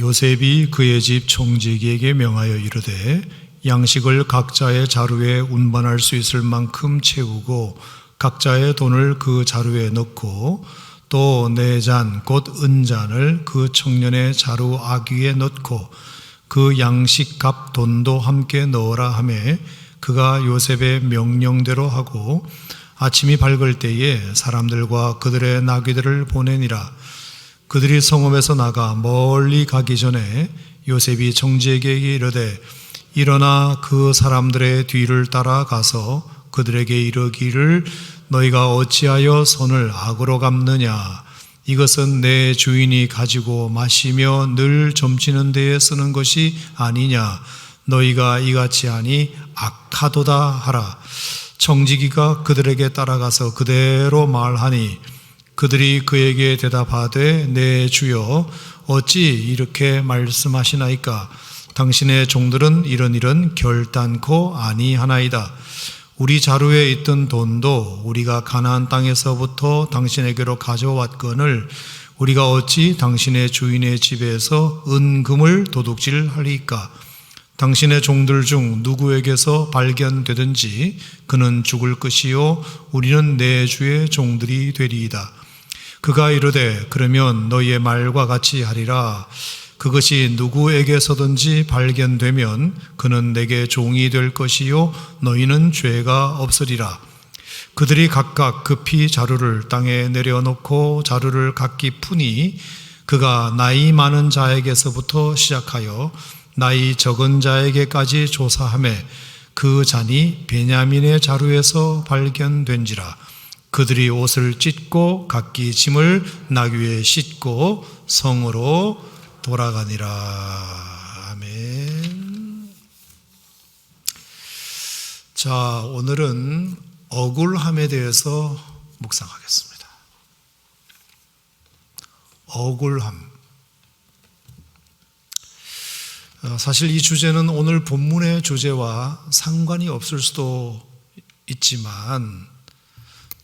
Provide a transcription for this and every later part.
요셉이 그의 집 총지기에게 명하여 이르되 양식을 각자의 자루에 운반할 수 있을 만큼 채우고 각자의 돈을 그 자루에 넣고 또 네 잔 곧 은잔을 그 청년의 자루 아귀에 넣고 그 양식 값 돈도 함께 넣으라 하매 그가 요셉의 명령대로 하고 아침이 밝을 때에 사람들과 그들의 나귀들을 보내니라. 그들이 성읍에서 나가 멀리 가기 전에 요셉이 총지에게 이르되 일어나 그 사람들의 뒤를 따라가서 그들에게 이르기를 너희가 어찌하여 손을 악으로 갚느냐. 이것은 내 주인이 가지고 마시며 늘 점치는 데에 쓰는 것이 아니냐. 너희가 이같이 하니 악하도다 하라. 청지기가 그들에게 따라가서 그대로 말하니 그들이 그에게 대답하되 내 주여 어찌 이렇게 말씀하시나이까. 당신의 종들은 이런 결단코 아니하나이다. 우리 자루에 있던 돈도 우리가 가나안 땅에서부터 당신에게로 가져왔거늘 우리가 어찌 당신의 주인의 집에서 은금을 도둑질하리까. 당신의 종들 중 누구에게서 발견되든지 그는 죽을 것이요 우리는 내 주의 종들이 되리이다. 그가 이르되 그러면 너희의 말과 같이 하리라. 그것이 누구에게서든지 발견되면 그는 내게 종이 될 것이요 너희는 죄가 없으리라. 그들이 각각 급히 자루를 땅에 내려놓고 자루를 각기 푸니 그가 나이 많은 자에게서부터 시작하여 나이 적은 자에게까지 조사하매 그 잔이 베냐민의 자루에서 발견된지라. 그들이 옷을 찢고 각기 짐을 나귀에 싣고 성으로 돌아가니라. 아멘. 자, 오늘은 억울함에 대해서 묵상하겠습니다. 억울함. 사실 이 주제는 오늘 본문의 주제와 상관이 없을 수도 있지만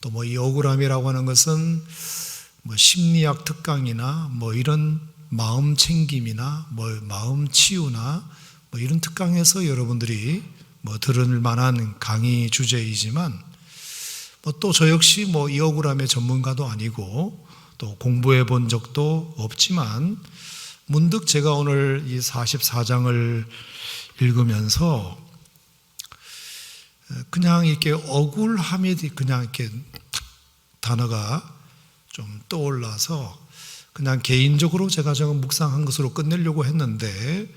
또 이 억울함이라고 하는 것은 심리학 특강이나 이런 마음 챙김이나 마음 치유나 이런 특강에서 여러분들이 들을 만한 강의 주제이지만 또 저 역시 이 억울함의 전문가도 아니고 또 공부해 본 적도 없지만 문득 제가 오늘 이 44장을 읽으면서 그냥 이렇게 억울함이 그냥 이렇게 단어가 좀 떠올라서 그냥 개인적으로 제가 묵상한 것으로 끝내려고 했는데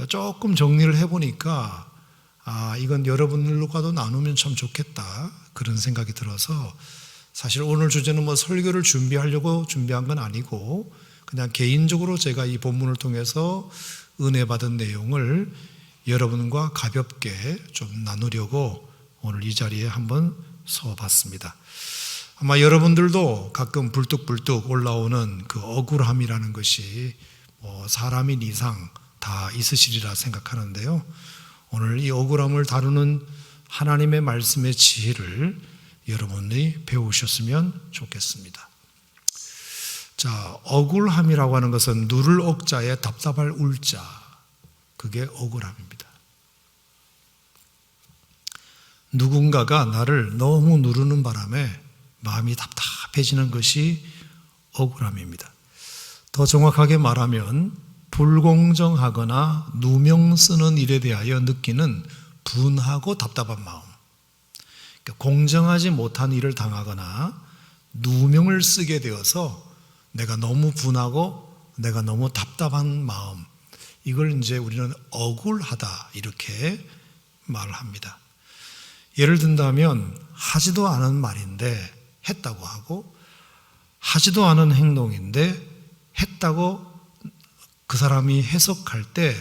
조금 정리를 해보니까 이건 여러분들과도 나누면 참 좋겠다 그런 생각이 들어서 사실 오늘 주제는 설교를 준비하려고 준비한 건 아니고 그냥 개인적으로 제가 이 본문을 통해서 은혜 받은 내용을 여러분과 가볍게 좀 나누려고 오늘 이 자리에 한번 서봤습니다. 아마 여러분들도 가끔 불뚝불뚝 올라오는 그 억울함이라는 것이 사람인 이상 다 있으시리라 생각하는데요. 오늘 이 억울함을 다루는 하나님의 말씀의 지혜를 여러분이 배우셨으면 좋겠습니다. 자, 억울함이라고 하는 것은 누를 억자에 답답할 울자, 그게 억울함입니다. 누군가가 나를 너무 누르는 바람에 마음이 답답해지는 것이 억울함입니다. 더 정확하게 말하면 불공정하거나 누명 쓰는 일에 대하여 느끼는 분하고 답답한 마음. 그러니까 공정하지 못한 일을 당하거나 누명을 쓰게 되어서 내가 너무 분하고 내가 너무 답답한 마음, 이걸 이제 우리는 억울하다 이렇게 말을 합니다. 예를 든다면 하지도 않은 말인데 했다고 하고 하지도 않은 행동인데 했다고 그 사람이 해석할 때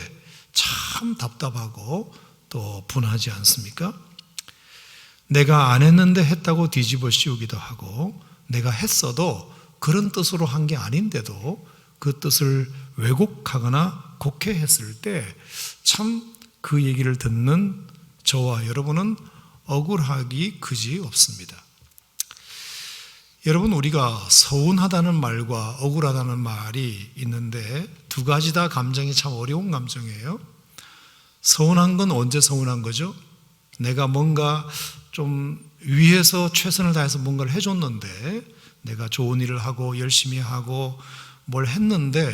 참 답답하고 또 분하지 않습니까? 내가 안 했는데 했다고 뒤집어 씌우기도 하고 내가 했어도 그런 뜻으로 한 게 아닌데도 그 뜻을 왜곡하거나 곡해했을 때 참 그 얘기를 듣는 저와 여러분은 억울하기 그지 없습니다. 여러분, 우리가 서운하다는 말과 억울하다는 말이 있는데 두 가지 다 감정이 참 어려운 감정이에요. 서운한 건 언제 서운한 거죠? 내가 뭔가 좀 위해서 최선을 다해서 뭔가를 해줬는데, 내가 좋은 일을 하고 열심히 하고 뭘 했는데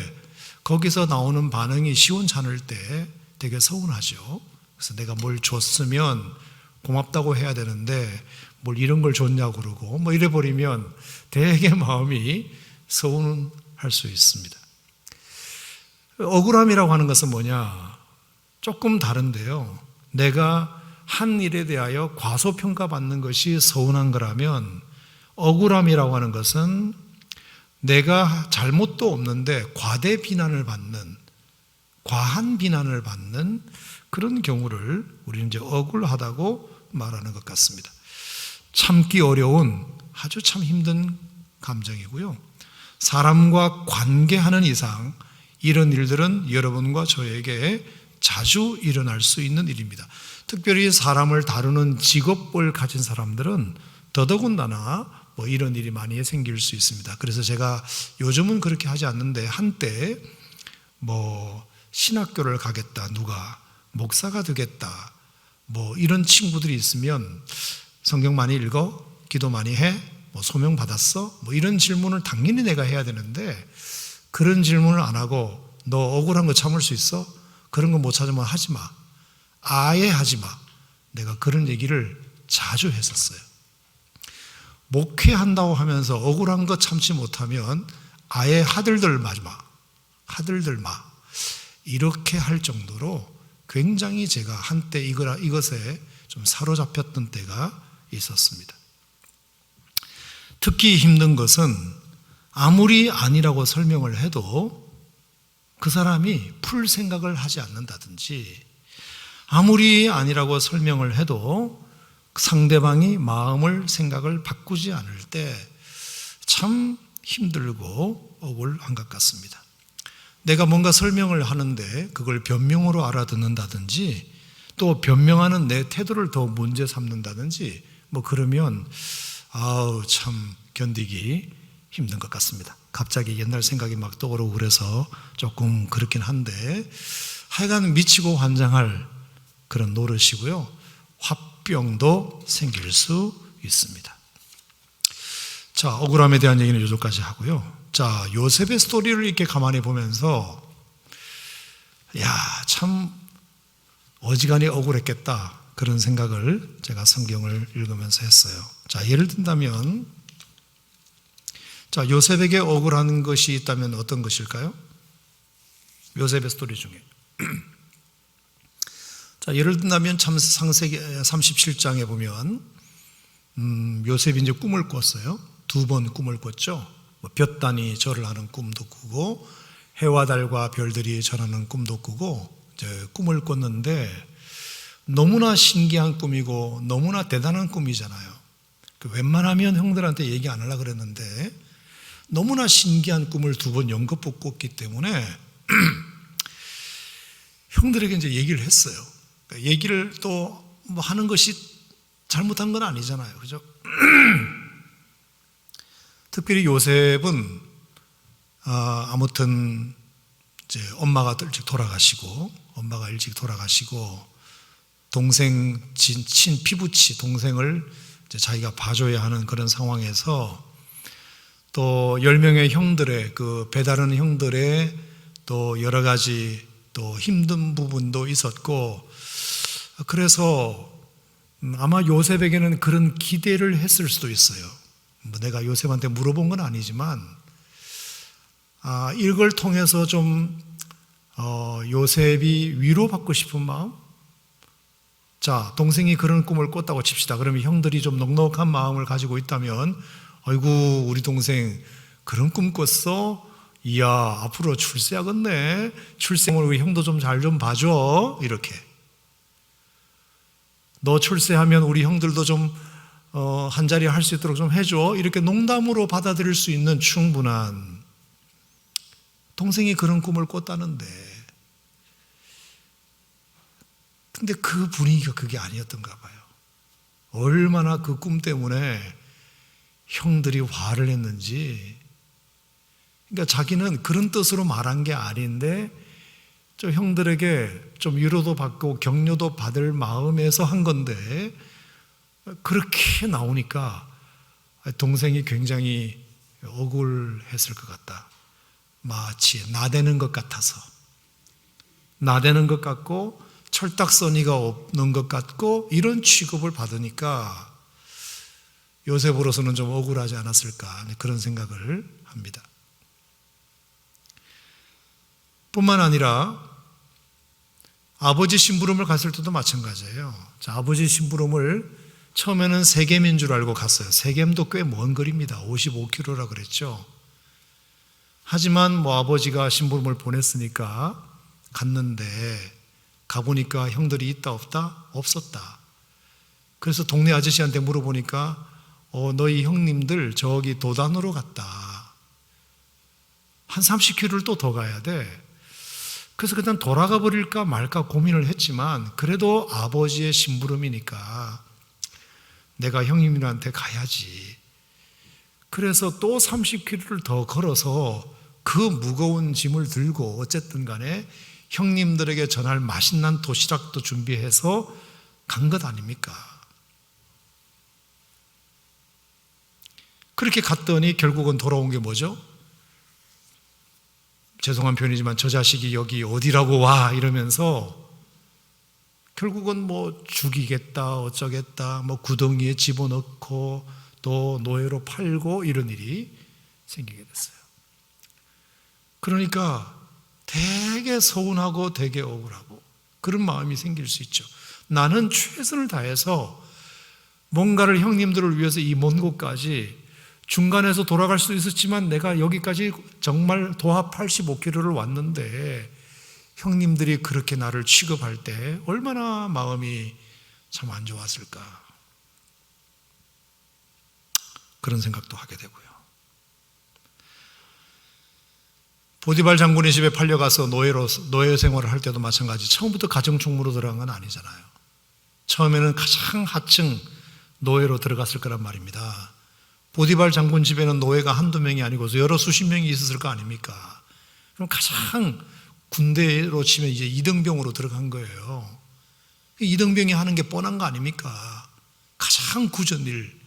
거기서 나오는 반응이 시원찮을 때 되게 서운하죠. 그래서 내가 뭘 줬으면 고맙다고 해야 되는데 뭘 이런 걸 줬냐고 그러고 뭐 이래 버리면 되게 마음이 서운할 수 있습니다. 억울함이라고 하는 것은 뭐냐? 조금 다른데요. 내가 한 일에 대하여 과소평가받는 것이 서운한 거라면, 억울함이라고 하는 것은 내가 잘못도 없는데 과대 비난을 받는, 과한 비난을 받는 그런 경우를 우리는 이제 억울하다고 말하는 것 같습니다. 참기 어려운 아주 참 힘든 감정이고요. 사람과 관계하는 이상 이런 일들은 여러분과 저에게 자주 일어날 수 있는 일입니다. 특별히 사람을 다루는 직업을 가진 사람들은 더더군다나 뭐 이런 일이 많이 생길 수 있습니다. 그래서 제가 요즘은 그렇게 하지 않는데, 한때 뭐 신학교를 가겠다, 누가 목사가 되겠다, 뭐 이런 친구들이 있으면 성경 많이 읽어? 기도 많이 해? 뭐 소명 받았어? 뭐 이런 질문을 당연히 내가 해야 되는데, 그런 질문을 안 하고 너 억울한 거 참을 수 있어? 그런 거 못 찾으면 하지 마. 아예 하지 마. 내가 그런 얘기를 자주 했었어요. 목회한다고 하면서 억울한 거 참지 못하면 아예 하들들 마. 하들들 마. 이렇게 할 정도로 굉장히 제가 한때 이것에 좀 사로잡혔던 때가 있었습니다. 특히 힘든 것은 아무리 아니라고 설명을 해도 그 사람이 풀 생각을 하지 않는다든지, 아무리 아니라고 설명을 해도 상대방이 마음을, 생각을 바꾸지 않을 때 참 힘들고 억울한 것 같습니다. 내가 뭔가 설명을 하는데 그걸 변명으로 알아듣는다든지, 또 변명하는 내 태도를 더 문제 삼는다든지 뭐 그러면 참 견디기 힘든 것 같습니다. 갑자기 옛날 생각이 막 떠오르고 그래서 조금 그렇긴 한데, 하여간 미치고 환장할 그런 노릇이고요. 화병도 생길 수 있습니다. 자, 억울함에 대한 얘기는 요정까지 하고요. 자, 요셉의 스토리를 이렇게 가만히 보면서 참 어지간히 억울했겠다, 그런 생각을 제가 성경을 읽으면서 했어요. 자, 예를 든다면, 자, 요셉에게 억울한 것이 있다면 어떤 것일까요? 요셉의 스토리 중에. 자, 예를 든다면 참 창세기 37장에 보면 요셉이 이제 꿈을 꿨어요. 2번 꿈을 꿨죠. 볕단이 절을 하는 꿈도 꾸고 해와 달과 별들이 절하는 꿈도 꾸고 이제 꿈을 꿨는데, 너무나 신기한 꿈이고 너무나 대단한 꿈이잖아요. 웬만하면 형들한테 얘기 안 하려고 그랬는데 너무나 신기한 꿈을 2번 연거푸 꿨기 때문에 형들에게 이제 얘기를 했어요. 얘기를 또 뭐 하는 것이 잘못한 건 아니잖아요, 그죠? 특별히 요셉은 아무튼 이제 엄마가 일찍 돌아가시고 동생 친 피부치 동생을 이제 자기가 봐줘야 하는 그런 상황에서, 또 10명의 형들의 그 배다른 형들의 또 여러 가지 또 힘든 부분도 있었고, 그래서 아마 요셉에게는 그런 기대를 했을 수도 있어요. 뭐 내가 요셉한테 물어본 건 아니지만 이걸 통해서 좀 요셉이 위로받고 싶은 마음. 자, 동생이 그런 꿈을 꿨다고 칩시다. 그러면 형들이 좀 넉넉한 마음을 가지고 있다면, 아이고 우리 동생 그런 꿈 꿨어? 이야, 앞으로 출세하겠네. 출세하면 형도 좀 잘 좀 봐줘. 이렇게. 너 출세하면 우리 형들도 좀 한 자리 할 수 있도록 좀 해줘. 이렇게 농담으로 받아들일 수 있는 충분한, 동생이 그런 꿈을 꿨다는데, 근데 그 분위기가 그게 아니었던가 봐요. 얼마나 그 꿈 때문에 형들이 화를 냈는지, 그러니까 자기는 그런 뜻으로 말한 게 아닌데 저 형들에게 좀 위로도 받고 격려도 받을 마음에서 한 건데 그렇게 나오니까 동생이 굉장히 억울했을 것 같다. 마치 나대는 것 같아서, 나대는 것 같고 철딱서니가 없는 것 같고 이런 취급을 받으니까 요셉으로서는 좀 억울하지 않았을까, 그런 생각을 합니다. 뿐만 아니라 아버지 심부름을 갔을 때도 마찬가지예요. 자, 아버지 심부름을 처음에는 세겜인 줄 알고 갔어요. 세겜도 꽤 먼 거리입니다. 55km라 그랬죠. 하지만 아버지가 심부름을 보냈으니까 갔는데 가보니까 형들이 있다 없다? 없었다. 그래서 동네 아저씨한테 물어보니까 너희 형님들 저기 도단으로 갔다. 한 30km를 또 더 가야 돼. 그래서 그냥 돌아가 버릴까 말까 고민을 했지만 그래도 아버지의 심부름이니까 내가 형님들한테 가야지. 그래서 또 30km를 더 걸어서 그 무거운 짐을 들고 어쨌든 간에 형님들에게 전할 맛있는 도시락도 준비해서 간 것 아닙니까? 그렇게 갔더니 결국은 돌아온 게 뭐죠? 죄송한 표현이지만 저 자식이 여기 어디라고 와 이러면서 결국은 죽이겠다 어쩌겠다 구덩이에 집어넣고 또 노예로 팔고 이런 일이 생기게 됐어요. 그러니까 되게 서운하고 되게 억울하고 그런 마음이 생길 수 있죠. 나는 최선을 다해서 뭔가를 형님들을 위해서 이 먼 곳까지 중간에서 돌아갈 수도 있었지만 내가 여기까지 정말 도합 85km를 왔는데 형님들이 그렇게 나를 취급할 때 얼마나 마음이 참 안 좋았을까, 그런 생각도 하게 되고요. 보디발 장군의 집에 팔려가서 노예 생활을 할 때도 마찬가지. 처음부터 가정총무로 들어간 건 아니잖아요. 처음에는 가장 하층 노예로 들어갔을 거란 말입니다. 보디발 장군 집에는 노예가 한두 명이 아니고 여러 수십 명이 있었을 거 아닙니까? 그럼 가장 군대로 치면 이제 이등병으로 들어간 거예요. 이등병이 하는 게 뻔한 거 아닙니까? 가장 굳은 일,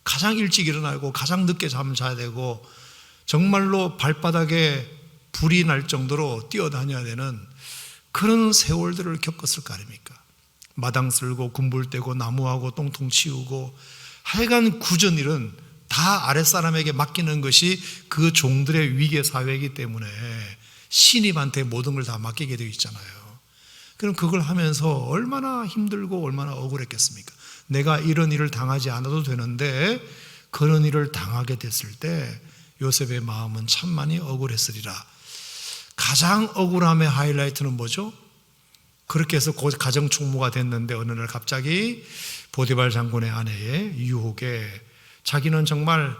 가장 일찍 일어나고 가장 늦게 잠을 자야 되고 정말로 발바닥에 불이 날 정도로 뛰어다녀야 되는 그런 세월들을 겪었을 거 아닙니까? 마당 쓸고 군불 떼고 나무하고 똥통 치우고 하여간 굳은 일은 다 아랫사람에게 맡기는 것이 그 종들의 위계 사회이기 때문에 신입한테 모든 걸 다 맡기게 되어 있잖아요. 그럼 그걸 하면서 얼마나 힘들고 얼마나 억울했겠습니까? 내가 이런 일을 당하지 않아도 되는데 그런 일을 당하게 됐을 때 요셉의 마음은 참 많이 억울했으리라. 가장 억울함의 하이라이트는 뭐죠? 그렇게 해서 가정총무가 됐는데 어느 날 갑자기 보디발 장군의 아내의 유혹에 자기는 정말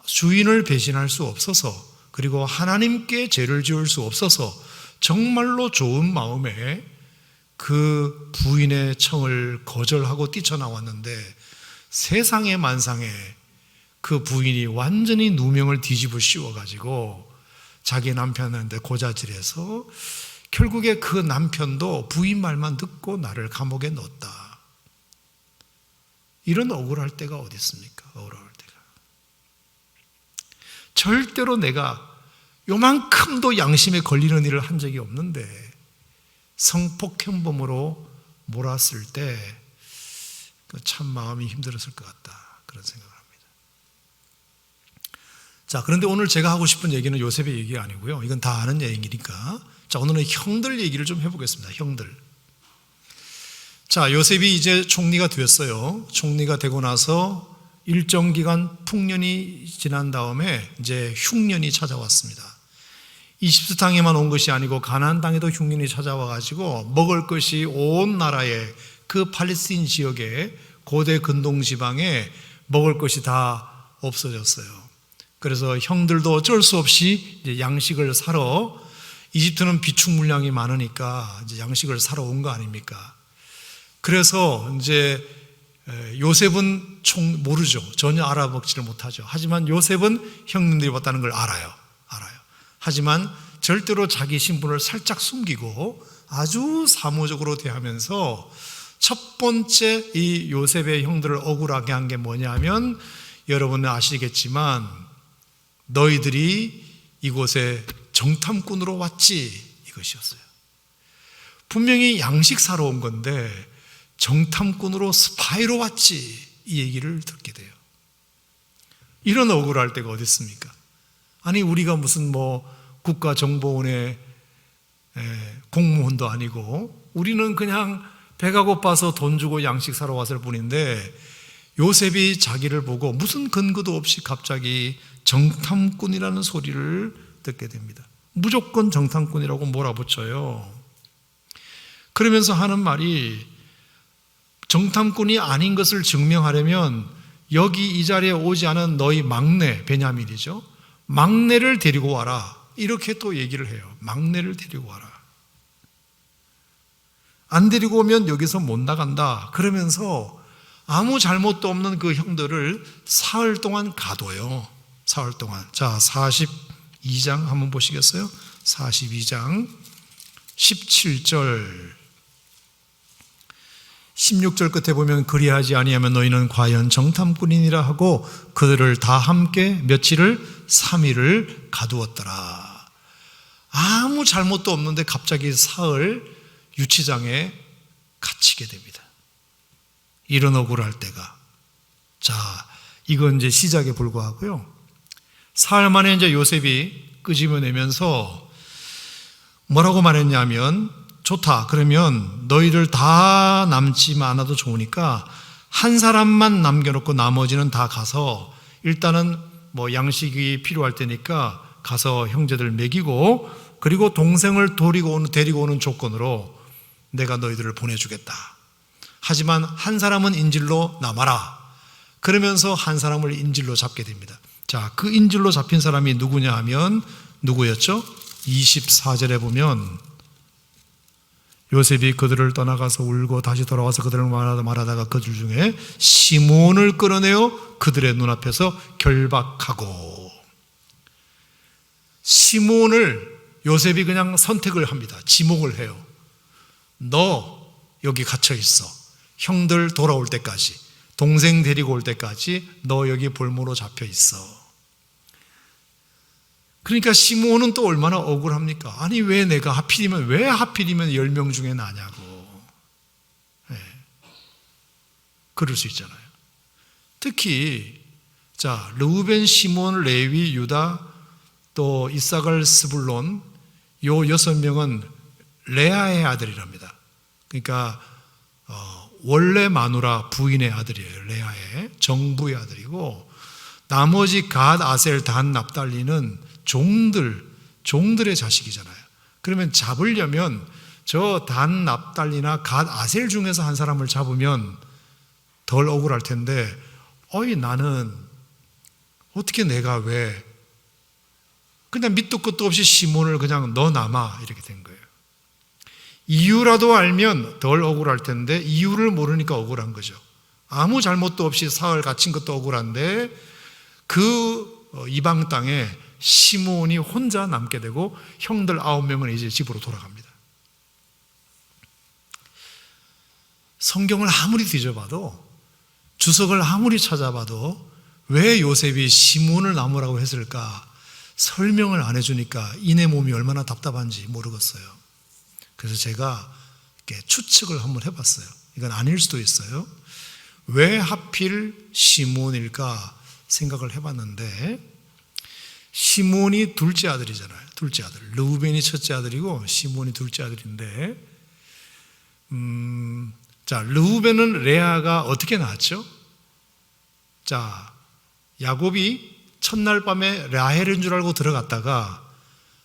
주인을 배신할 수 없어서 그리고 하나님께 죄를 지을 수 없어서 정말로 좋은 마음에 그 부인의 청을 거절하고 뛰쳐나왔는데 세상의 만상에 그 부인이 완전히 누명을 뒤집어 씌워가지고 자기 남편한테 고자질해서 결국에 그 남편도 부인 말만 듣고 나를 감옥에 넣었다. 이런 억울할 때가 어디 있습니까? 억울할 때가. 절대로 내가 요만큼도 양심에 걸리는 일을 한 적이 없는데 성폭행범으로 몰았을 때 참 마음이 힘들었을 것 같다, 그런 생각을 합니다. 자, 그런데 오늘 제가 하고 싶은 얘기는 요셉의 얘기가 아니고요. 이건 다 아는 얘기니까. 자, 오늘은 형들 얘기를 좀 해보겠습니다. 형들. 자, 요셉이 이제 총리가 되었어요. 총리가 되고 나서 일정 기간 풍년이 지난 다음에 이제 흉년이 찾아왔습니다. 이집트 땅에만 온 것이 아니고 가나안 땅에도 흉년이 찾아와 가지고 먹을 것이 온 나라에 그 팔레스틴 지역에 고대 근동 지방에 먹을 것이 다 없어졌어요. 그래서 형들도 어쩔 수 없이 이제 양식을 사러, 이집트는 비축 물량이 많으니까 이제 양식을 사러 온 거 아닙니까? 그래서 이제 요셉은 모르죠. 전혀 알아먹지를 못하죠. 하지만 요셉은 형님들이 봤다는 걸 알아요. 하지만 절대로 자기 신분을 살짝 숨기고 아주 사무적으로 대하면서 첫 번째 이 요셉의 형들을 억울하게 한 게 뭐냐면, 여러분은 아시겠지만 너희들이 이곳에 정탐꾼으로 왔지, 이것이었어요. 분명히 양식 사러 온 건데 정탐꾼으로, 스파이로 왔지, 이 얘기를 듣게 돼요. 이런 억울할 때가 어디 있습니까? 아니, 우리가 무슨 국가정보원의 공무원도 아니고 우리는 그냥 배가 고파서 돈 주고 양식 사러 왔을 뿐인데, 요셉이 자기를 보고 무슨 근거도 없이 갑자기 정탐꾼이라는 소리를 듣게 됩니다. 무조건 정탐꾼이라고 몰아붙여요. 그러면서 하는 말이, 정탐꾼이 아닌 것을 증명하려면 여기 이 자리에 오지 않은 너희 막내, 베냐민이죠, 막내를 데리고 와라, 이렇게 또 얘기를 해요. 막내를 데리고 와라. 안 데리고 오면 여기서 못 나간다. 그러면서 아무 잘못도 없는 그 형들을 사흘 동안 가둬요. 사흘 동안. 자, 42장 한번 보시겠어요? 42장 17절 16절 끝에 보면, 그리하지 아니하면 너희는 과연 정탐꾼이니라 하고 그들을 다 함께 며칠을 3일을 가두었더라. 아무 잘못도 없는데 갑자기 사흘 유치장에 갇히게 됩니다. 이런 억울할 때가. 자, 이건 이제 시작에 불과하고요. 사흘 만에 이제 요셉이 끄집어내면서 뭐라고 말했냐면, 좋다, 그러면 너희들 다 남지 않아도 좋으니까 한 사람만 남겨놓고 나머지는 다 가서, 일단은 양식이 필요할 테니까 가서 형제들 먹이고, 그리고 동생을 데리고 오는 조건으로 내가 너희들을 보내주겠다. 하지만 한 사람은 인질로 남아라. 그러면서 한 사람을 인질로 잡게 됩니다. 자, 그 인질로 잡힌 사람이 누구냐 하면, 누구였죠? 24절에 보면, 요셉이 그들을 떠나가서 울고 다시 돌아와서 그들을 말하다가 그들 중에 시몬을 끌어내어 그들의 눈앞에서 결박하고, 시몬을 요셉이 그냥 선택을 합니다. 지목을 해요. 너 여기 갇혀 있어. 형들 돌아올 때까지, 동생 데리고 올 때까지 너 여기 볼모로 잡혀 있어. 그러니까 시므온은 또 얼마나 억울합니까? 아니, 왜 하필이면 10명 중에 나냐고. 네. 그럴 수 있잖아요. 특히 자, 르우벤, 시몬, 레위, 유다, 또 이사갈, 스불론, 요 6명은 레아의 아들이랍니다. 그러니까 원래 마누라 부인의 아들이에요. 레아의 정부의 아들이고, 나머지 갓, 아셀, 단, 납달리는 종들의 자식이잖아요. 그러면 잡으려면 저 단, 납달리나 갓, 아셀 중에서 한 사람을 잡으면 덜 억울할 텐데, 나는 어떻게 내가 왜 그냥 밑도 끝도 없이 시몬을 그냥 너 남아 이렇게 된 거예요. 이유라도 알면 덜 억울할 텐데 이유를 모르니까 억울한 거죠. 아무 잘못도 없이 사흘 갇힌 것도 억울한데 그 이방 땅에 시므온이 혼자 남게 되고 형들 9명은 이제 집으로 돌아갑니다. 성경을 아무리 뒤져봐도, 주석을 아무리 찾아봐도 왜 요셉이 시므온을 남으라고 했을까 설명을 안 해주니까 이내 몸이 얼마나 답답한지 모르겠어요. 그래서 제가 이렇게 추측을 한번 해봤어요. 이건 아닐 수도 있어요. 왜 하필 시므온일까 생각을 해봤는데, 시므온이 둘째 아들이잖아요. 둘째 아들. 르우벤이 첫째 아들이고 시므온이 둘째 아들인데, 자, 르우벤은 레아가 어떻게 낳았죠? 자, 야곱이 첫날 밤에 라헬인 줄 알고 들어갔다가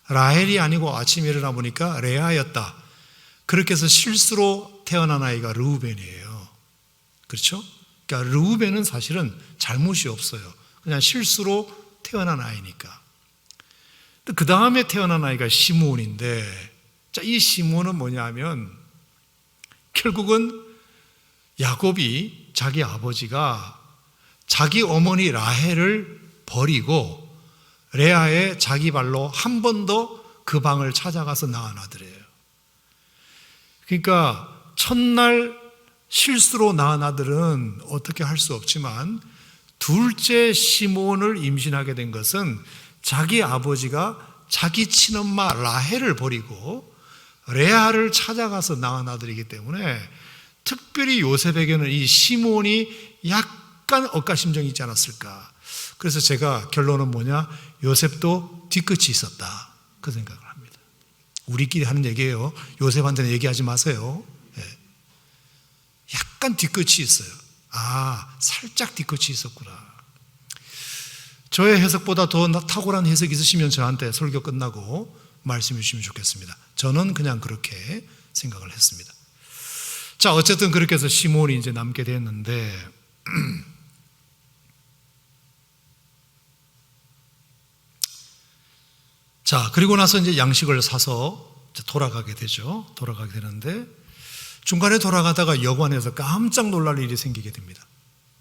라헬이 아니고 아침에 일어나 보니까 레아였다. 그렇게 해서 실수로 태어난 아이가 르우벤이에요. 그렇죠? 그러니까 르우벤은 사실은 잘못이 없어요. 그냥 실수로 태어난 아이니까. 그 다음에 태어난 아이가 시므온인데, 자, 이 시므온은 뭐냐 하면 결국은 야곱이 자기 아버지가 자기 어머니 라헬을 버리고 레아의 자기 발로 한 번 더 그 방을 찾아가서 낳은 아들이에요. 그러니까 첫날 실수로 낳은 아들은 어떻게 할 수 없지만 둘째 시몬을 임신하게 된 것은 자기 아버지가 자기 친엄마 라헬을 버리고 레아를 찾아가서 낳은 아들이기 때문에 특별히 요셉에게는 이 시몬이 약간 억가심정이 있지 않았을까. 그래서 제가 결론은 뭐냐, 요셉도 뒤끝이 있었다, 그 생각을 합니다. 우리끼리 하는 얘기예요. 요셉한테는 얘기하지 마세요. 약간 뒤끝이 있어요. 살짝 뒤끝이 있었구나. 저의 해석보다 더 탁월한 해석이 있으시면 저한테 설교 끝나고 말씀해 주시면 좋겠습니다. 저는 그냥 그렇게 생각을 했습니다. 자, 어쨌든 그렇게 해서 시몬이 이제 남게 됐는데, 자, 그리고 나서 이제 양식을 사서 돌아가게 되죠. 돌아가게 되는데, 중간에 돌아가다가 여관에서 깜짝 놀랄 일이 생기게 됩니다.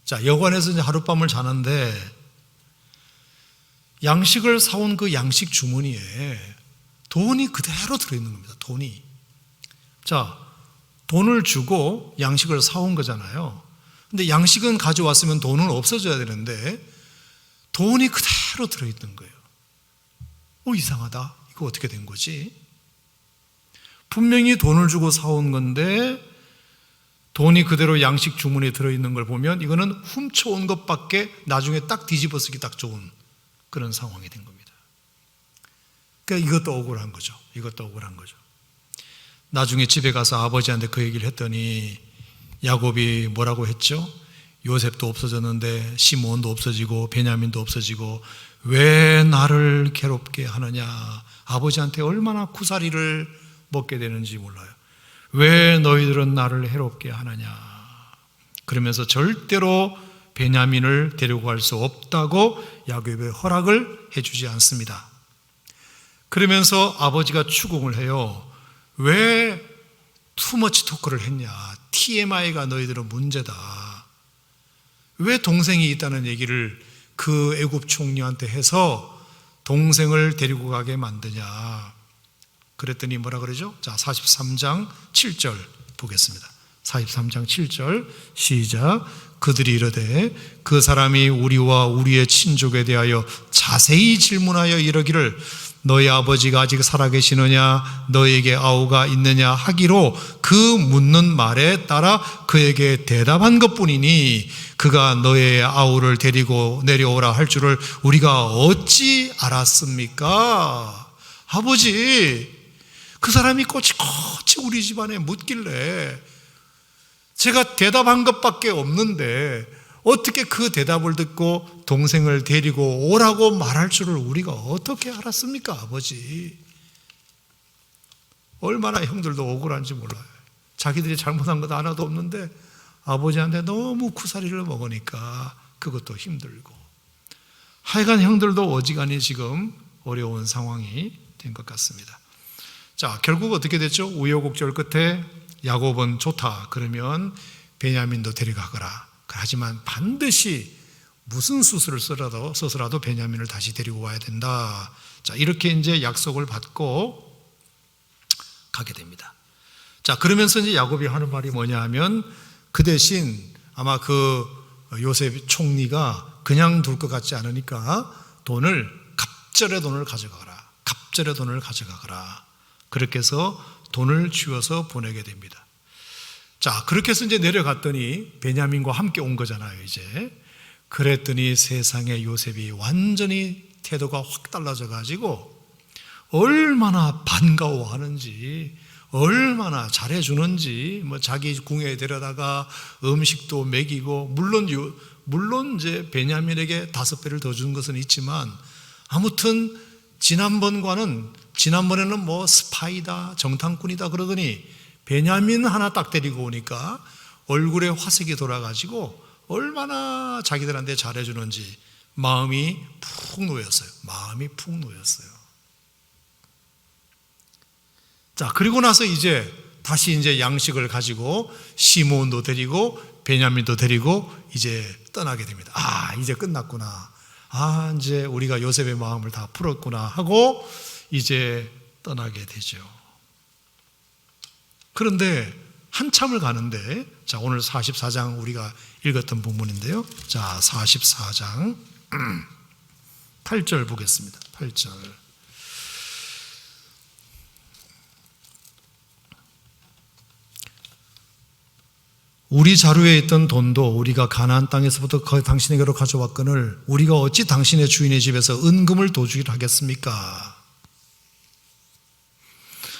자, 여관에서 이제 하룻밤을 자는데, 양식을 사온 그 양식 주머니에 돈이 그대로 들어있는 겁니다. 돈이. 자, 돈을 주고 양식을 사온 거잖아요. 근데 양식은 가져왔으면 돈은 없어져야 되는데 돈이 그대로 들어있는 거예요. 이상하다. 이거 어떻게 된 거지? 분명히 돈을 주고 사온 건데 돈이 그대로 양식 주머니에 들어있는 걸 보면 이거는 훔쳐온 것밖에 나중에 딱 뒤집어 쓰기 딱 좋은 그런 상황이 된 겁니다. 그러니까 이것도 억울한 거죠. 이것도 억울한 거죠. 나중에 집에 가서 아버지한테 그 얘기를 했더니 야곱이 뭐라고 했죠? 요셉도 없어졌는데 시몬도 없어지고 베냐민도 없어지고 왜 나를 괴롭게 하느냐. 아버지한테 얼마나 쿠사리를 먹게 되는지 몰라요. 왜 너희들은 나를 해롭게 하느냐. 그러면서 절대로 베냐민을 데리고 갈 수 없다고 야곱의 허락을 해주지 않습니다. 그러면서 아버지가 추궁을 해요. 왜 투머치 토크를 했냐. TMI가 너희들은 문제다. 왜 동생이 있다는 얘기를 그 애굽 총리한테 해서 동생을 데리고 가게 만드냐. 그랬더니 뭐라 그러죠? 자, 43장 7절 보겠습니다. 43장 7절 시작. 그들이 이르되 그 사람이 우리와 우리의 친족에 대하여 자세히 질문하여 이르기를 너희 아버지가 아직 살아계시느냐 너희에게 아우가 있느냐 하기로 그 묻는 말에 따라 그에게 대답한 것뿐이니 그가 너의 아우를 데리고 내려오라 할 줄을 우리가 어찌 알았습니까? 아버지, 그 사람이 꼬치꼬치 우리 집안에 묻길래 제가 대답한 것밖에 없는데 어떻게 그 대답을 듣고 동생을 데리고 오라고 말할 줄을 우리가 어떻게 알았습니까, 아버지? 얼마나 형들도 억울한지 몰라요. 자기들이 잘못한 것 하나도 없는데 아버지한테 너무 쿠사리를 먹으니까 그것도 힘들고. 하여간 형들도 어지간히 지금 어려운 상황이 된 것 같습니다. 자, 결국 어떻게 됐죠? 우여곡절 끝에 야곱은 좋다. 그러면 베냐민도 데려가거라. 하지만 반드시 무슨 수술을 써서라도 베냐민을 다시 데리고 와야 된다. 자, 이렇게 이제 약속을 받고 가게 됩니다. 자, 그러면서 이제 야곱이 하는 말이 뭐냐 하면 그 대신 아마 그 요셉 총리가 그냥 둘 것 같지 않으니까 갑절의 돈을 가져가거라. 갑절의 돈을 가져가거라. 그렇게 해서 돈을 쥐어서 보내게 됩니다. 자, 그렇게 해서 이제 내려갔더니 베냐민과 함께 온 거잖아요, 이제. 그랬더니 세상에 요셉이 완전히 태도가 확 달라져 가지고 얼마나 반가워하는지, 얼마나 잘해주는지, 자기 궁에 데려다가 음식도 먹이고, 물론 이제 베냐민에게 5배를 더 준 것은 있지만, 아무튼 지난번에는 스파이다, 정탐꾼이다 그러더니 베냐민 하나 딱 데리고 오니까 얼굴에 화색이 돌아가지고 얼마나 자기들한테 잘해주는지 마음이 푹 놓였어요. 마음이 푹 놓였어요. 자, 그리고 나서 이제 다시 이제 양식을 가지고 시몬도 데리고 베냐민도 데리고 이제 떠나게 됩니다. 이제 끝났구나. 이제 우리가 요셉의 마음을 다 풀었구나 하고 이제 떠나게 되죠. 그런데 한참을 가는데, 자, 오늘 44장 우리가 읽었던 부분인데요. 자, 44장 8절 보겠습니다. 8절. 우리 자루에 있던 돈도 우리가 가나안 땅에서부터 당신에게로 가져왔거늘 우리가 어찌 당신의 주인의 집에서 은금을 도주기를 하겠습니까?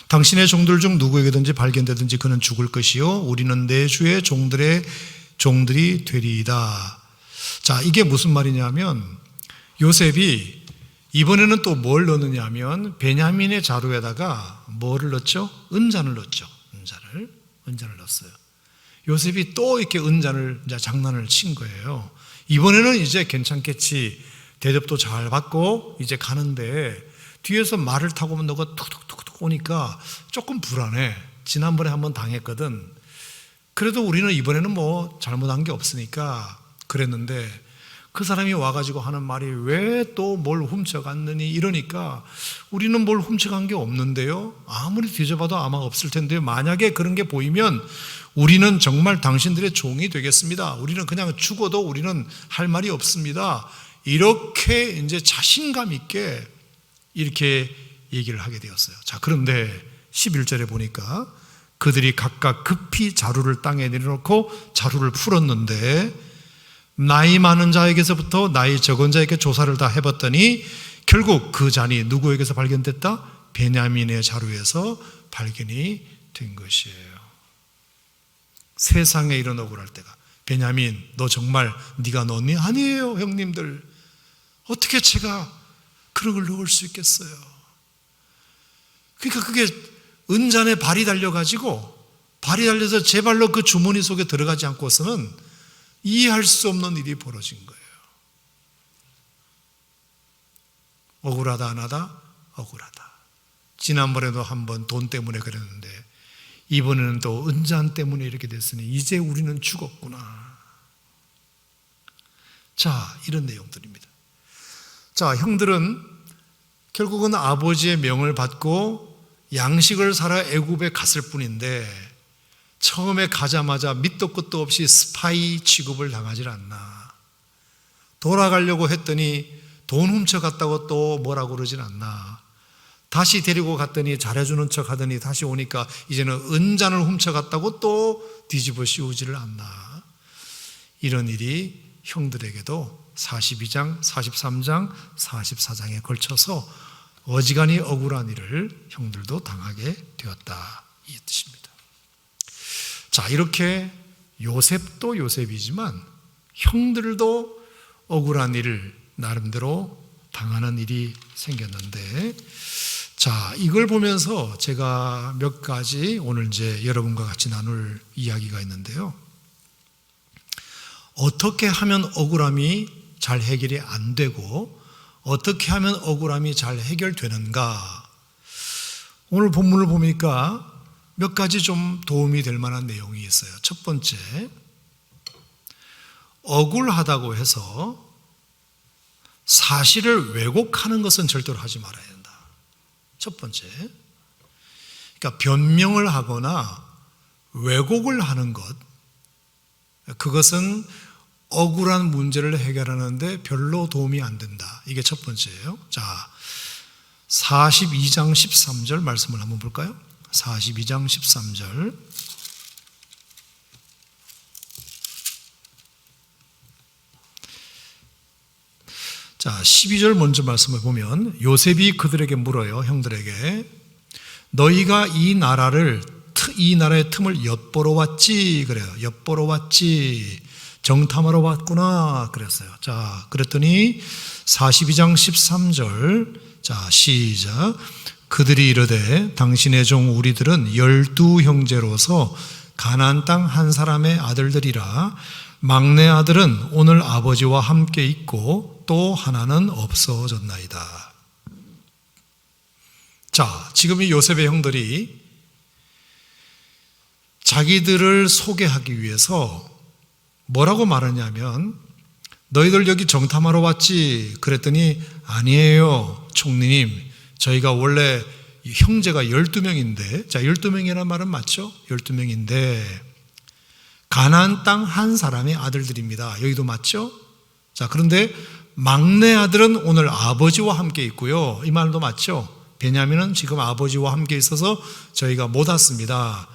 당신의 종들 중 누구에게든지 발견되든지 그는 죽을 것이요 우리는 내 주의 종들이 되리이다. 자, 이게 무슨 말이냐면 요셉이 이번에는 또 뭘 넣느냐 하면 베냐민의 자루에다가 뭐를 넣었죠? 은잔을 넣었죠. 은잔을 넣었어요. 요셉이 또 이렇게 은잔을 이제 장난을 친 거예요. 이번에는 이제 괜찮겠지. 대접도 잘 받고 이제 가는데 뒤에서 말을 타고 오면 너가 툭툭툭툭 오니까 조금 불안해. 지난번에 한번 당했거든. 그래도 우리는 이번에는 뭐 잘못한 게 없으니까 그랬는데 그 사람이 와가지고 하는 말이 왜 또 뭘 훔쳐갔느니 이러니까 우리는 뭘 훔쳐간 게 없는데요. 아무리 뒤져봐도 아마 없을 텐데요. 만약에 그런 게 보이면 우리는 정말 당신들의 종이 되겠습니다. 우리는 그냥 죽어도 우리는 할 말이 없습니다. 이렇게 이제 자신감 있게 이렇게 얘기를 하게 되었어요. 자, 그런데 11절에 보니까 그들이 각각 급히 자루를 땅에 내려놓고 자루를 풀었는데 나이 많은 자에게서부터 나이 적은 자에게 조사를 다 해봤더니 결국 그 잔이 누구에게서 발견됐다? 베냐민의 자루에서 발견이 된 것이에요. 세상에 이런 억울할 때가. 베냐민, 너 정말 네가 넣었니? 아니에요, 형님들. 어떻게 제가 그런 걸 넣을 수 있겠어요? 그러니까 그게 은잔에 발이 달려서 제 발로 그 주머니 속에 들어가지 않고서는 이해할 수 없는 일이 벌어진 거예요. 억울하다 안 하다? 억울하다. 지난번에도 한번 돈 때문에 그랬는데 이번에는 또 은잔 때문에 이렇게 됐으니 이제 우리는 죽었구나. 자, 이런 내용들입니다. 자, 형들은 결국은 아버지의 명을 받고 양식을 사러 애굽에 갔을 뿐인데 처음에 가자마자 밑도 끝도 없이 스파이 취급을 당하질 않나. 돌아가려고 했더니 돈 훔쳐갔다고 또 뭐라고 그러진 않나. 다시 데리고 갔더니 잘해주는 척 하더니 다시 오니까 이제는 은잔을 훔쳐갔다고 또 뒤집어 씌우지를 않나. 이런 일이 형들에게도 42장, 43장, 44장에 걸쳐서 어지간히 억울한 일을 형들도 당하게 되었다. 이 뜻입니다. 자, 이렇게 요셉도 요셉이지만 형들도 억울한 일을 나름대로 당하는 일이 생겼는데, 자, 이걸 보면서 제가 몇 가지 오늘 이제 여러분과 같이 나눌 이야기가 있는데요. 어떻게 하면 억울함이 잘 해결이 안 되고 어떻게 하면 억울함이 잘 해결되는가? 오늘 본문을 보니까 몇 가지 좀 도움이 될 만한 내용이 있어요. 첫 번째, 억울하다고 해서 사실을 왜곡하는 것은 절대로 하지 말아야 된다. 첫 번째, 그러니까 변명을 하거나 왜곡을 하는 것, 그것은 억울한 문제를 해결하는데 별로 도움이 안 된다. 이게 첫 번째예요. 자, 42장 13절 말씀을 한번 볼까요? 42장 13절. 자, 12절 먼저 말씀을 보면 요셉이 그들에게 물어요. 형들에게. 너희가 이 나라의 틈을 엿보러 왔지. 그래요. 엿보러 왔지. 정탐하러 왔구나. 그랬어요. 자, 그랬더니 42장 13절. 자, 시작. 그들이 이르되 당신의 종 우리들은 12 형제로서 가나안 땅 한 사람의 아들들이라. 막내 아들은 오늘 아버지와 함께 있고 또 하나는 없어졌나이다. 자, 지금 이 요셉의 형들이 자기들을 소개하기 위해서 뭐라고 말하냐면 너희들 여기 정탐하러 왔지? 그랬더니 아니에요 총리님, 저희가 원래 형제가 12명인데, 자 12명이라는 말은 맞죠? 12명인데 가나안 땅 한 사람의 아들들입니다. 여기도 맞죠? 자 그런데 막내 아들은 오늘 아버지와 함께 있고요. 이 말도 맞죠? 베냐민은 지금 아버지와 함께 있어서 저희가 못 왔습니다.